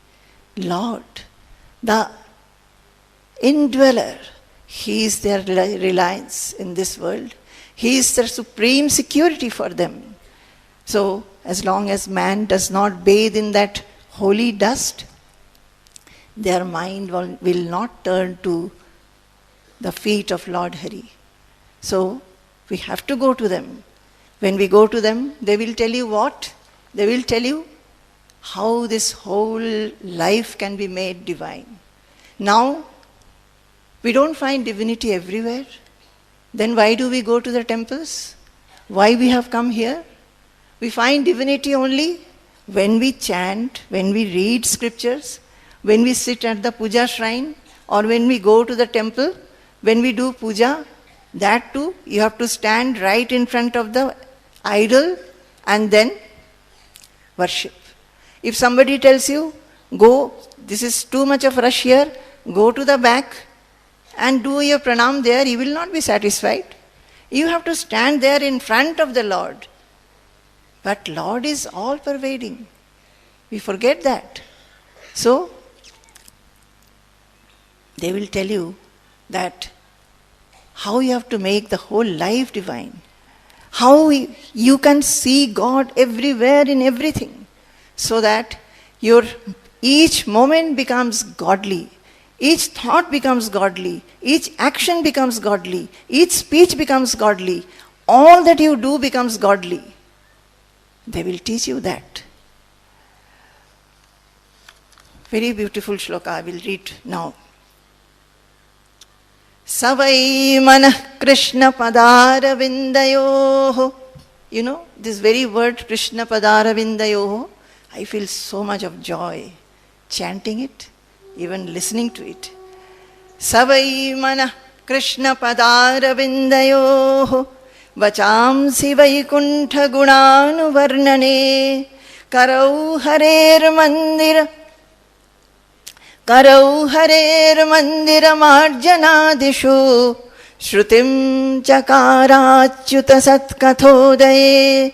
Lord, the indweller. He is their reliance in this world. He is the supreme security for them. So, as long as man does not bathe in that holy dust, their mind will not turn to the feet of Lord Hari. So, we have to go to them. When we go to them, they will tell you what? They will tell you how this whole life can be made divine. Now, we don't find divinity everywhere. Then why do we go to the temples? Why we have come here? We find divinity only when we chant, when we read scriptures, when we sit at the puja shrine, or when we go to the temple, when we do puja. That too, you have to stand right in front of the idol and then worship. If somebody tells you, go, this is too much of rush here, go to the back and do your pranam there, you will not be satisfied. You have to stand there in front of the Lord. But Lord is all pervading. We forget that. So, they will tell you that how you have to make the whole life divine. How you can see God everywhere in everything. So that your each moment becomes godly. Each thought becomes godly. Each action becomes godly. Each speech becomes godly. All that you do becomes godly. They will teach you that. Very beautiful shloka I will read now. Savai manah Krishna padaravindayoho. You know, this very word Krishna padaravindayoho, I feel so much of joy chanting it, even listening to it. Savai manah Krishna padaravindayoho vachamsi vaikuntha gunanu varnane karau harer mandira marjanadishu shrutim chakarachyuta satkathodaye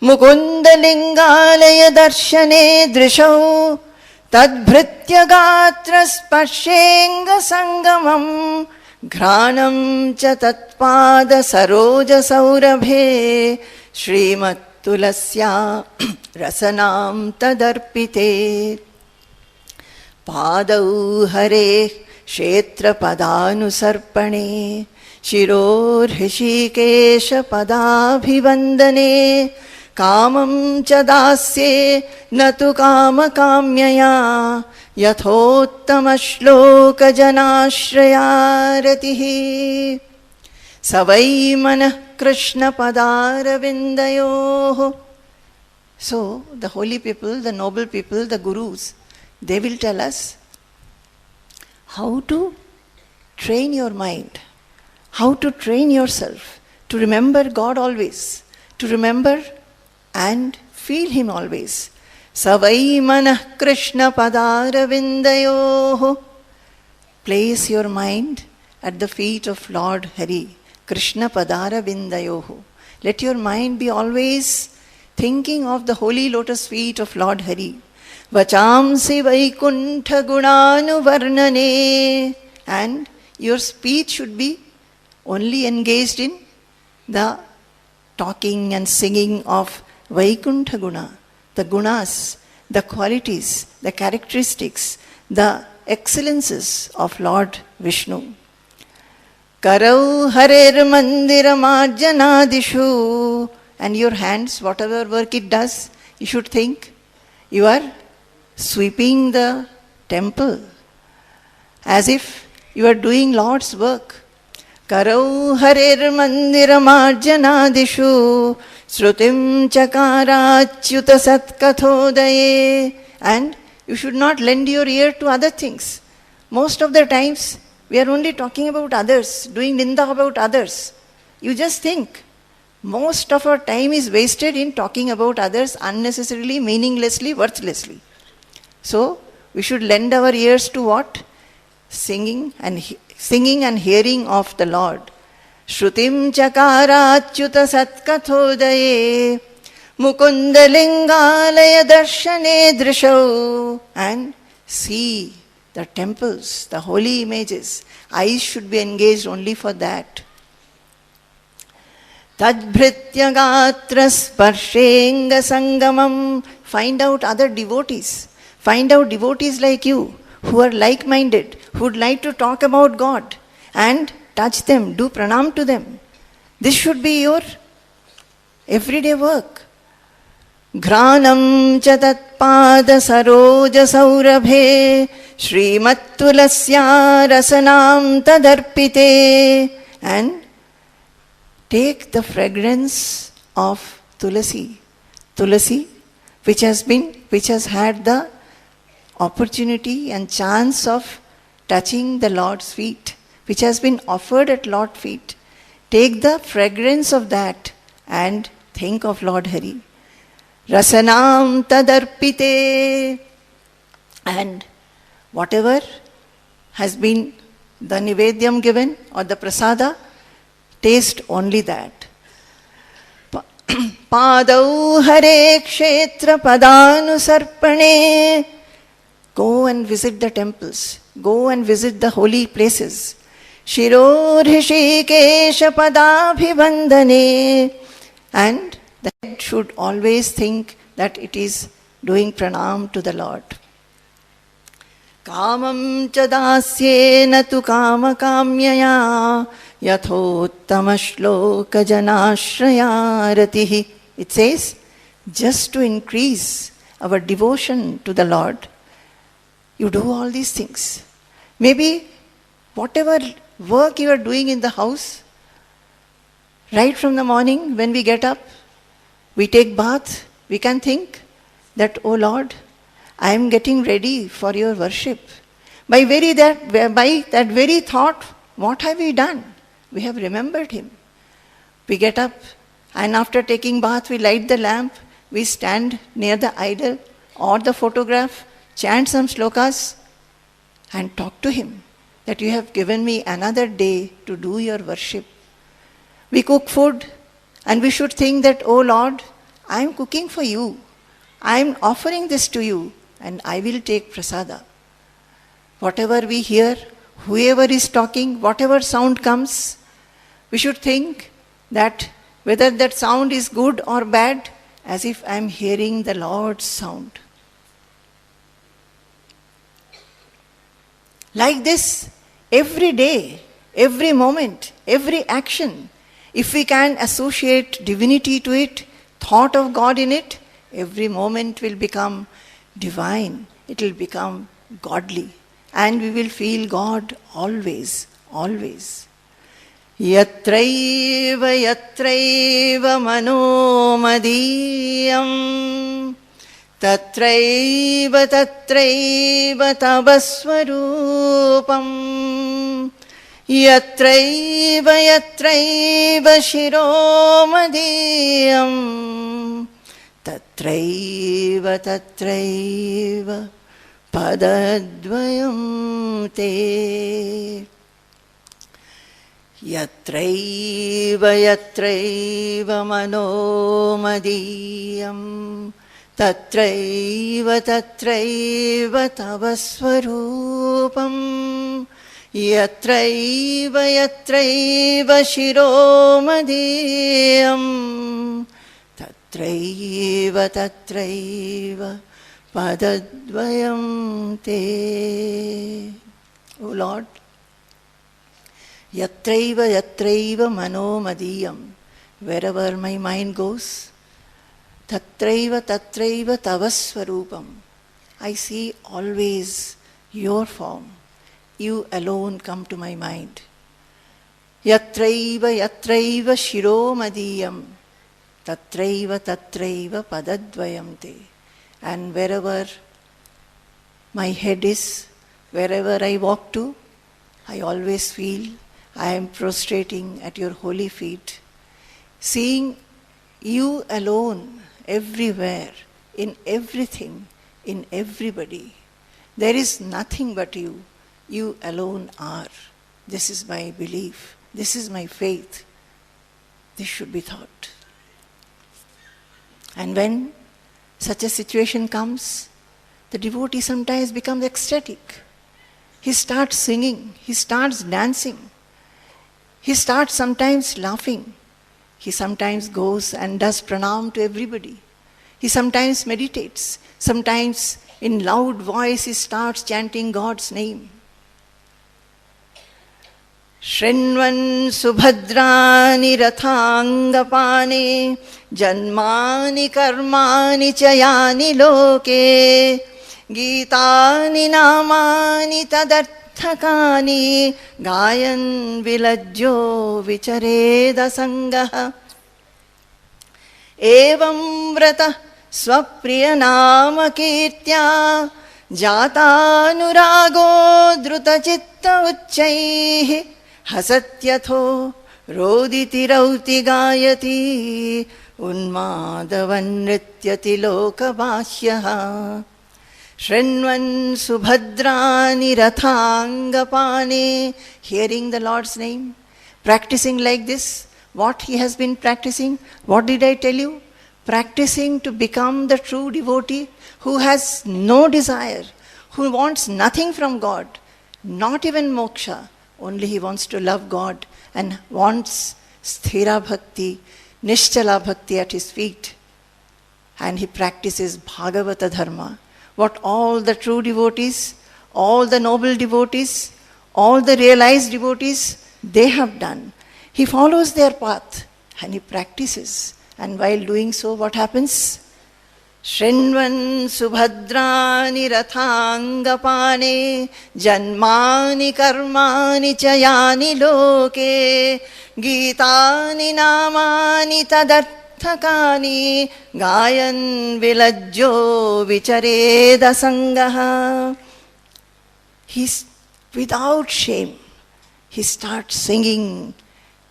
mukunda lingalaya darshane drishau tadbhritya gatra spashenga sangamam घ्राणं च तत्पाद सरोज सौरभे श्रीमत्तुलस्या रसनां तदर्पिते पादौ हरे क्षेत्रपदानुसर्पणे शिरोर्हृषिकेश पदाभिवन्दने कामं च दास्ये न तु कामकाम्यया यथोत्तमश्लोकजनाश्रयारतिः सवै मनः कृष्णपदारविन्दयोः. So, the holy people, the noble people, the gurus, they will tell us how to train your mind, how to train yourself to remember God always, to remember and feel Him always. Savai manah Krishna padaravindayoho. Place your mind at the feet of Lord Hari, Krishna padaravindayoho. Let your mind be always thinking of the holy lotus feet of Lord Hari. Vachamsi vaikuntha gunanu varnane. And your speech should be only engaged in the talking and singing of Vaikuntha guna. The gunas, the qualities, the characteristics, the excellences of Lord Vishnu. Karau harer mandira marjanadishu. And your hands, whatever work it does, you should think you are sweeping the temple as if you are doing Lord's work. Karau harer mandira marjanadishu Shrutim chakarachyuta satkathodaye. And you should not lend your ear to other things. Most of the times, we are only talking about others, doing ninda about others. You just think, most of our time is wasted in talking about others unnecessarily, meaninglessly, worthlessly. So, we should lend our ears to what? Singing and hearing of the Lord. Shrutim chakarachyuta satkathodaye mukunda lingalaya darshane drishau. And see the temples, the holy images. Eyes should be engaged only for that. Tadbhritya gatra sparshenga sangamam. Find out other devotees. Find out devotees like you who are like-minded, who would like to talk about God, and touch them, do pranam to them. This should be your everyday work. Ghranam cha tatpada saroja saurabhe Srimattulasya rasanam tadarpite. And take the fragrance of tulasi. Tulasi, which has had the opportunity and chance of touching the Lord's feet, which has been offered at Lord's feet. Take the fragrance of that and think of Lord Hari. Rasanam tadarpite. And whatever has been the nivedyam given or the prasada, taste only that. Padau hare kshetra padanusarpane. Go and visit the temples. Go and visit the holy places. Shiro rishikesha padabhivandane. And the head should always think that it is doing pranam to the Lord. Kamam chadasyena tu kama kamyaya yathottama shloka janashraya ratihi. It says, just to increase our devotion to the Lord, you do all these things. Maybe whatever work you are doing in the house, right from the morning when we get up, we take bath, we can think that, oh Lord, I am getting ready for your worship. By that very thought, what have we done? We have remembered him. We get up and after taking bath, we light the lamp, we stand near the idol or the photograph, chant some slokas and talk to him that you have given me another day to do your worship. We cook food and we should think that, oh Lord, I am cooking for you. I am offering this to you and I will take prasada. Whatever we hear, whoever is talking, whatever sound comes, we should think that whether that sound is good or bad, as if I am hearing the Lord's sound. Like this, every day, every moment, every action, if we can associate divinity to it, thought of God in it, every moment will become divine. It will become godly. And we will feel God always, always. Yatraiva yatraiva mano madiyam tatraiva tatraiva tabasvarupam yatraiva yatraiva shiro madiyam tatraiva tatraiva padadvayam te. Yatraiva yatraiva mano madiyam tatraiva tatraiva tavasvarupam yatraiva yatraiva shiro madiyam tatraiva tatraiva padadvayam te. O Lord, yatraiva yatraiva mano madiyam, wherever my mind goes, tatraiva tatraiva tavasvarupam, I see always your form. You alone come to my mind. Yatraiva yatraiva shiro madiyam, tatraiva tatraiva padadvayam te. And wherever my head is, wherever I walk to, I always feel I am prostrating at your holy feet, seeing you alone everywhere, in everything, in everybody. There is nothing but you. You alone are. This is my belief. This is my faith. This should be thought. And when such a situation comes, the devotee sometimes becomes ecstatic. He starts singing. He starts dancing. He starts sometimes laughing. He sometimes goes and does pranam to everybody. He sometimes meditates. Sometimes in loud voice he starts chanting God's name. Shrinvan subhadrani rathangapane janmani karmani chayani loke gitani namani तदर्थकानि गायन् विलज्जो विचरेदसङ्गः एवं व्रतः स्वप्रियनामकीर्त्या जातानुरागो द्रुतचित्त उच्चैः हसत्यथो रोदितिरौति गायति उन्मादवन्नृत्यति लोकबाह्यः शृण्वन् सुभद्रानि रथाङ्गपाने hearing the Lord's name, practicing like this, what he has been practicing. What did I tell you? Practicing to become the true devotee who has no desire, who wants nothing from God, not even moksha. Only he wants to love God and wants sthira bhakti, nishchala bhakti at his feet. And he practices Bhagavata dharma. What all the true devotees, all the noble devotees, all the realized devotees, they have done. He follows their path and he practices. And while doing so, what happens? Shrinvan subhadrani rathangapane janmani karmani chayani loke gitani namani tadarthakani gayan vilajjo vichareda sangaha. He's without shame. He starts singing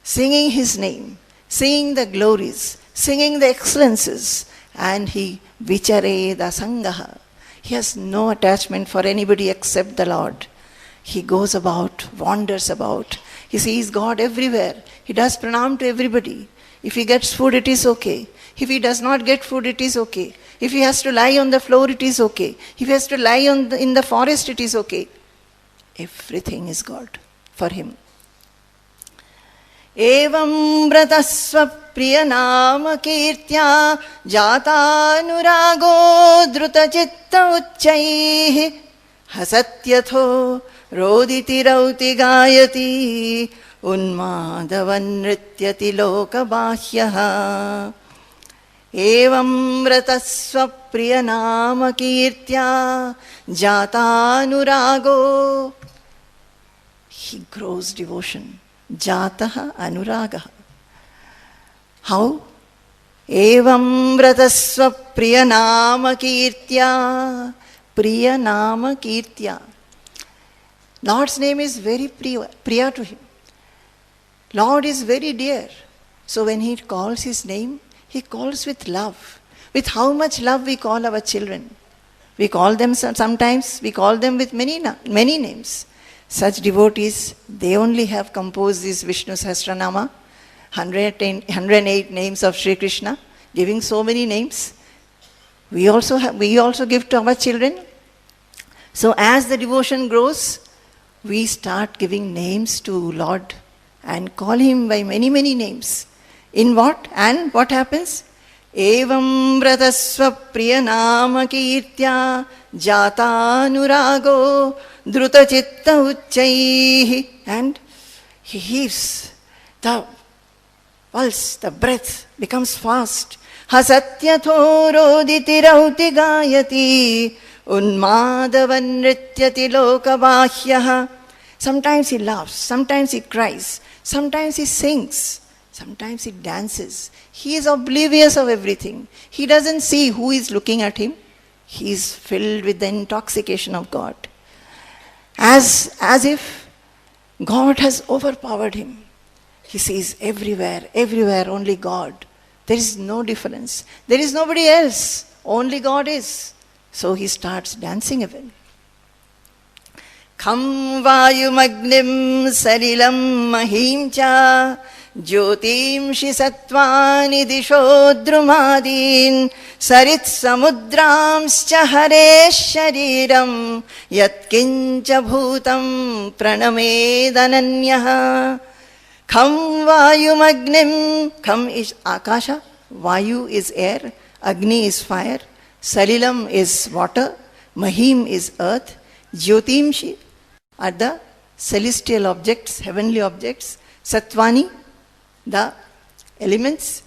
his name, singing the glories, singing the excellences, and he vichareda sangaha. He has no attachment for anybody except the Lord. He goes about, wanders about. He sees God everywhere. He does pranam to everybody. If he gets food, it is okay. If he does not get food, it is okay. If he has to lie on the floor, it is okay. If he has to lie in the forest, it is okay. Everything is God for him. Evam vratasva priyanama kirtya jatanurago drutachitta uchchaihi hasatyatho roditi rauti gayati unmadavanrityati lokabahyaha. Evam vratasva priyanama kirtya jatanurago. He grows devotion. Jataha anuragaha. How? Evam vratasva priyanama kirtya. Priyanama kirtya. Lord's name is very priya to him. Lord is very dear. So when he calls his name, he calls with love. With how much love we call our children. We call them sometimes, we call them with many names. Such devotees, they only have composed this Vishnu Sahasranama, 108 names of Sri Krishna, giving so many names. We also give to our children. So as the devotion grows, we start giving names to Lord and call him by many names. In what? And what happens? Evam vratasva priyanama kirtya jatanurago drutachitta uchchaihi. And he heaves. The pulse, the breath becomes fast. Hasatyatho roditi rauti gayati unmadavanrityati lokabahyaha. Sometimes he laughs, sometimes he cries, sometimes he sings, sometimes he dances. He is oblivious of everything. He doesn't see who is looking at him. He is filled with the intoxication of God. As if God has overpowered him. He sees everywhere only God. There is no difference. There is nobody else. Only God is. So he starts dancing again. Kham vayumagnim salilam mahimcha jyotimshi satvani dishodrumadin sarit samudramscha hare shariram yatkincha bhutam pranamedananyaha. Kham vayumagnim. Kham is akasha, vayu is air, agni is fire, salilam is water, mahim is earth, jyotimshi are the celestial objects, heavenly objects, satvani, the elements,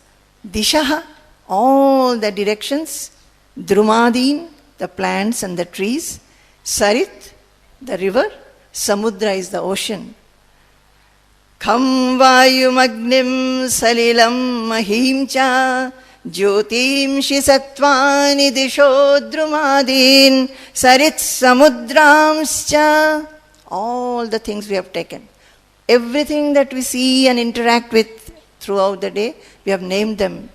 dishaha, all the directions, drumadin, the plants and the trees, sarit, the river, Samudra is the ocean. Kham vayum agnim salilam mahim cha jyotimshi sattvani dishodrumadin sarit samudramscha. All the things we have taken. Everything that we see and interact with throughout the day, we have named them.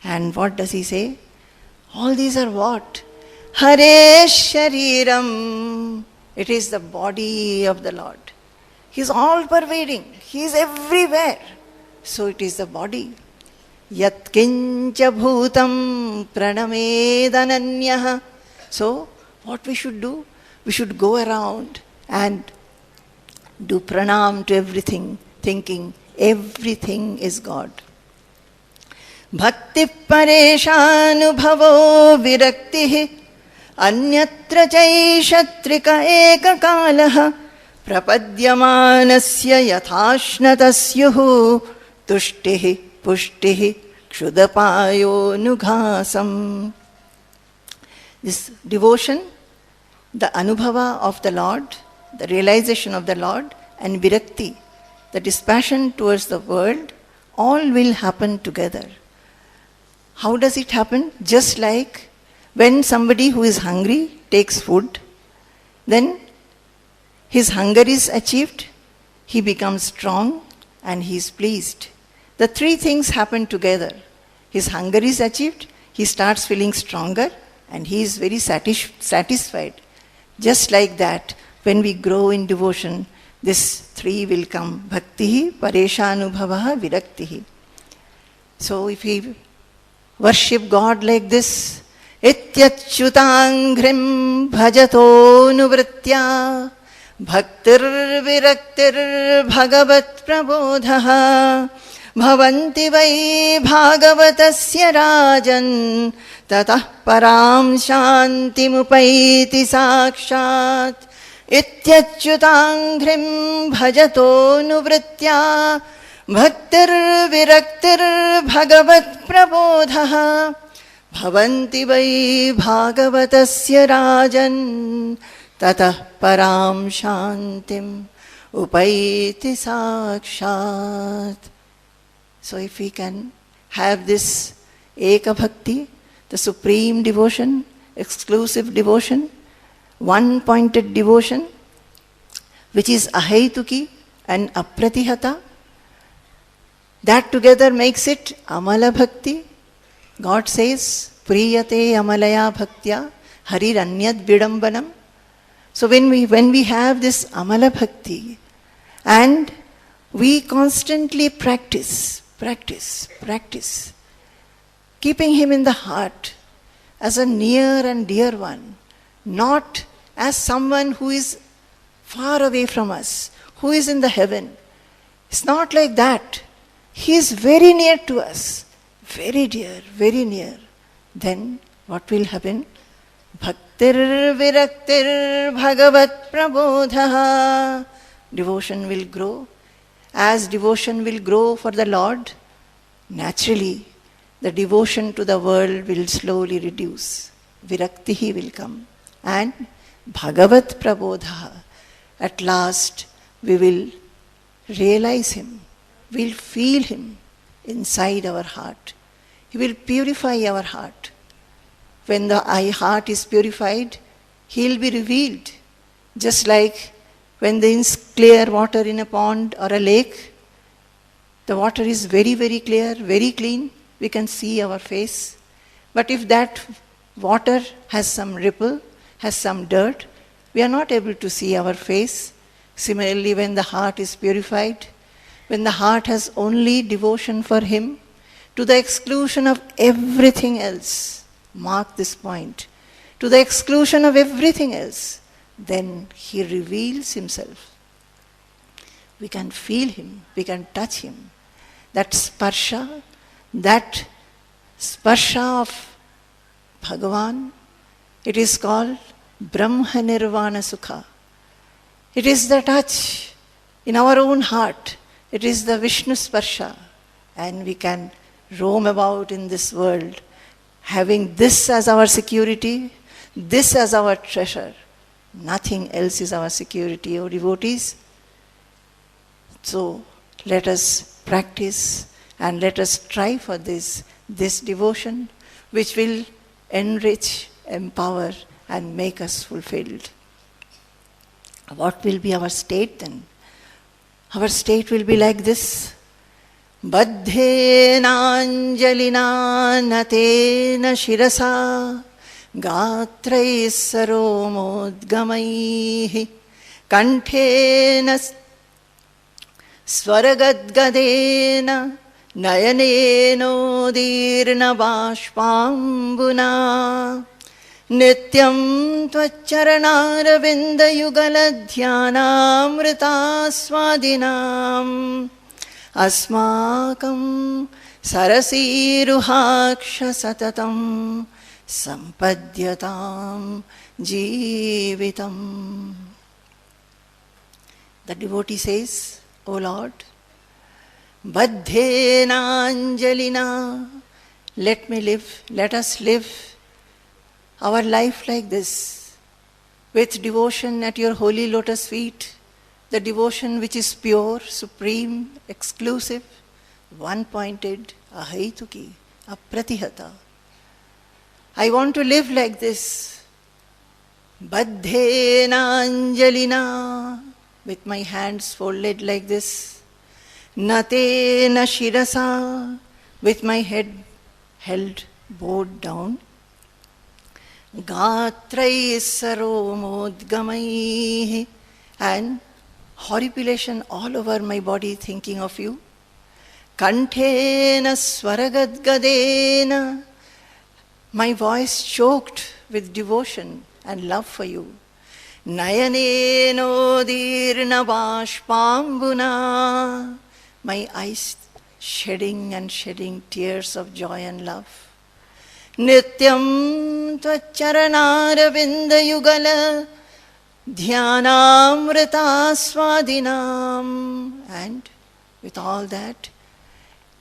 And what does he say? All these are what? Hare Shariram. It is the body of the Lord. He is all pervading. He is everywhere. So it is the body. Yat kincha bhutam pranamedananyaha. So what we should do? We should go around and do pranam to everything, thinking everything is God. Bhakti pareshanubhavo viraktihi anyatra chaishatrika ekakalaha prapadyamanasya yathashnatasyuhu tushtihi pushtihi kshudapayo nughasam. This devotion, the anubhava of the Lord, the realization of the Lord, and virakti, the dispassion towards the world, all will happen together. How does it happen? Just like when somebody who is hungry takes food, then his hunger is achieved, he becomes strong, and he is pleased. The three things happen together. His hunger is achieved, he starts feeling stronger, and he is very satisfied. Just like that, when we grow in devotion, this three will come. Bhaktihi, Pareshanubhavaha, Viraktihi. So if we worship God like this, Ityachyutangrim bhajato nuvritya bhaktir viraktir bhagavat prabodhaha bhavanti vai bhagavatasya rajan tatah param shantimupaiti sakshat. Ityachyutangrim bhajato nuvritya bhaktir viraktir bhagavat prabodhaha bhavanti vai bhagavatasya rajan tatah param shantim upaiti sakshat. So if we can have this Eka Bhakti, the supreme devotion, exclusive devotion, one-pointed devotion, which is ahetuki and apratihata, that together makes it Amala Bhakti. God says, Priyate Amalaya Bhaktya Hariranyad Vidambanam. So when we have this Amala Bhakti and we constantly practice, keeping him in the heart as a near and dear one, not as someone who is far away from us, who is in the heaven. It's not like that. He is very near to us, very dear, very near. Then what will happen? Bhaktir viraktir bhagavat prabodhaha. Devotion will grow. As devotion will grow for the Lord, naturally the devotion to the world will slowly reduce. Viraktihi will come. And bhagavat prabodhaha. At last we will realize him. We'll feel him inside our heart. He will purify our heart. When the heart is purified, he'll be revealed. Just like when there is clear water in a pond or a lake, the water is very, very clear, very clean. We can see our face. But if that water has some ripple, has some dirt, we are not able to see our face. Similarly, when the heart is purified, when the heart has only devotion for him, to the exclusion of everything else, mark this point, to the exclusion of everything else, then he reveals himself. We can feel him, we can touch him. That sparsha of Bhagavan, it is called Brahma Nirvana Sukha. It is the touch in our own heart. It is the Vishnu Sparsha. And we can roam about in this world having this as our security, this as our treasure. Nothing else is our security, O devotees. So let us practice and let us strive for this devotion which will enrich, empower and make us fulfilled. What will be our state then? Our state will be like this. Baddhenanjalina natena shirasa Gatrai saromodgamaihi Kanthena Swaragadgadena Nayanenodirna Bashpambuna Nityam Tvaccharanaravinda-yugaladhyanamrita swadinam Asmakam sarasiruhaksha satatam Sampadyatam jivitam. The devotee says, O Lord, Baddhena Anjalina, let me live, let us live our life like this, with devotion at your holy lotus feet, the devotion which is pure, supreme, exclusive, one-pointed, ahaituki, apratihata. I want to live like this. Baddhena Anjalina, with my hands folded like this. Natena Shirasa, with my head held bowed down. Gatrai saromodgamaihi, and horripilation all over my body thinking of you. Kanthena swaragadgadena, my voice choked with devotion and love for you. Nayanenodirna bashpambuna, my eyes shedding and shedding tears of joy and love. Nityam tvaccharanaravinda-yugala dhyanamrita swadinam, and with all that,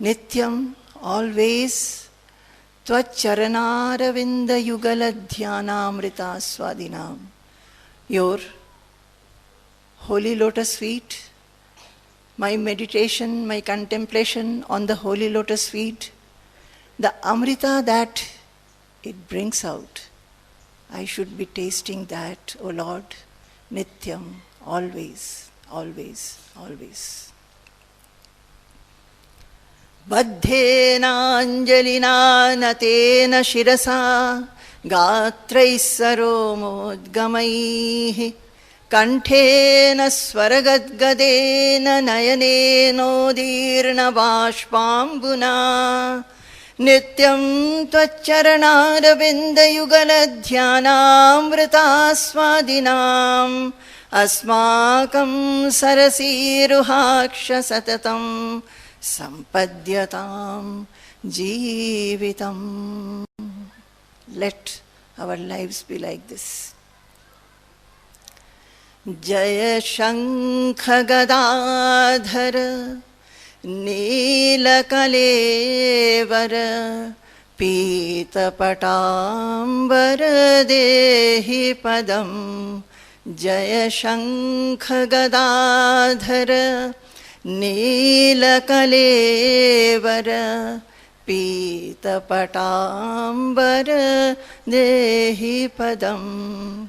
Nityam, always, Tvaccharanaravinda-yugala-dhyanamrita swadinam, your holy lotus feet, my meditation, my contemplation on the holy lotus feet, the amrita that it brings out, I should be tasting that, O Lord, Nityam, always, always, always. Baddhena Anjalina natena shirasa Gatrai saromodgamaihi Kanthena swaragadgadena Nayanenodirna bashpambuna Nityam tvaccharanaravinda-yugaladhyanamrita swadinam Asmakam sarasiruhaksha satatam Sampadyatam jivitam. Let our lives be like this. Jaya Shankha Gadadhara Neelakalevara Pita Patambara Dehi Padam. Jaya Shankha Gadadhara Neelakalevara Pita Patambara Dehi Padam.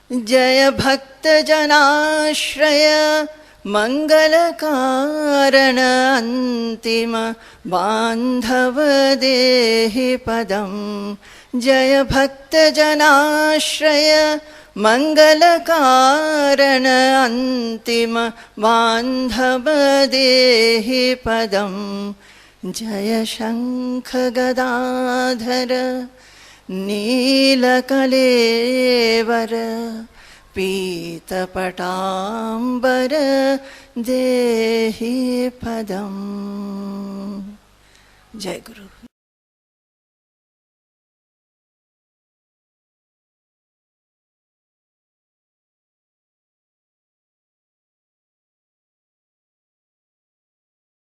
Jaya Bhakta Janashraya Mangalakarana Antima Bandhava Dehi Padam. Jaya Bhakta Janashraya Mangalakarana Antima Bandhava Dehi Padam. Jaya Shankha Gadadhara Neelakalevara Pita Patambara Dehi Padam. Jai Guru.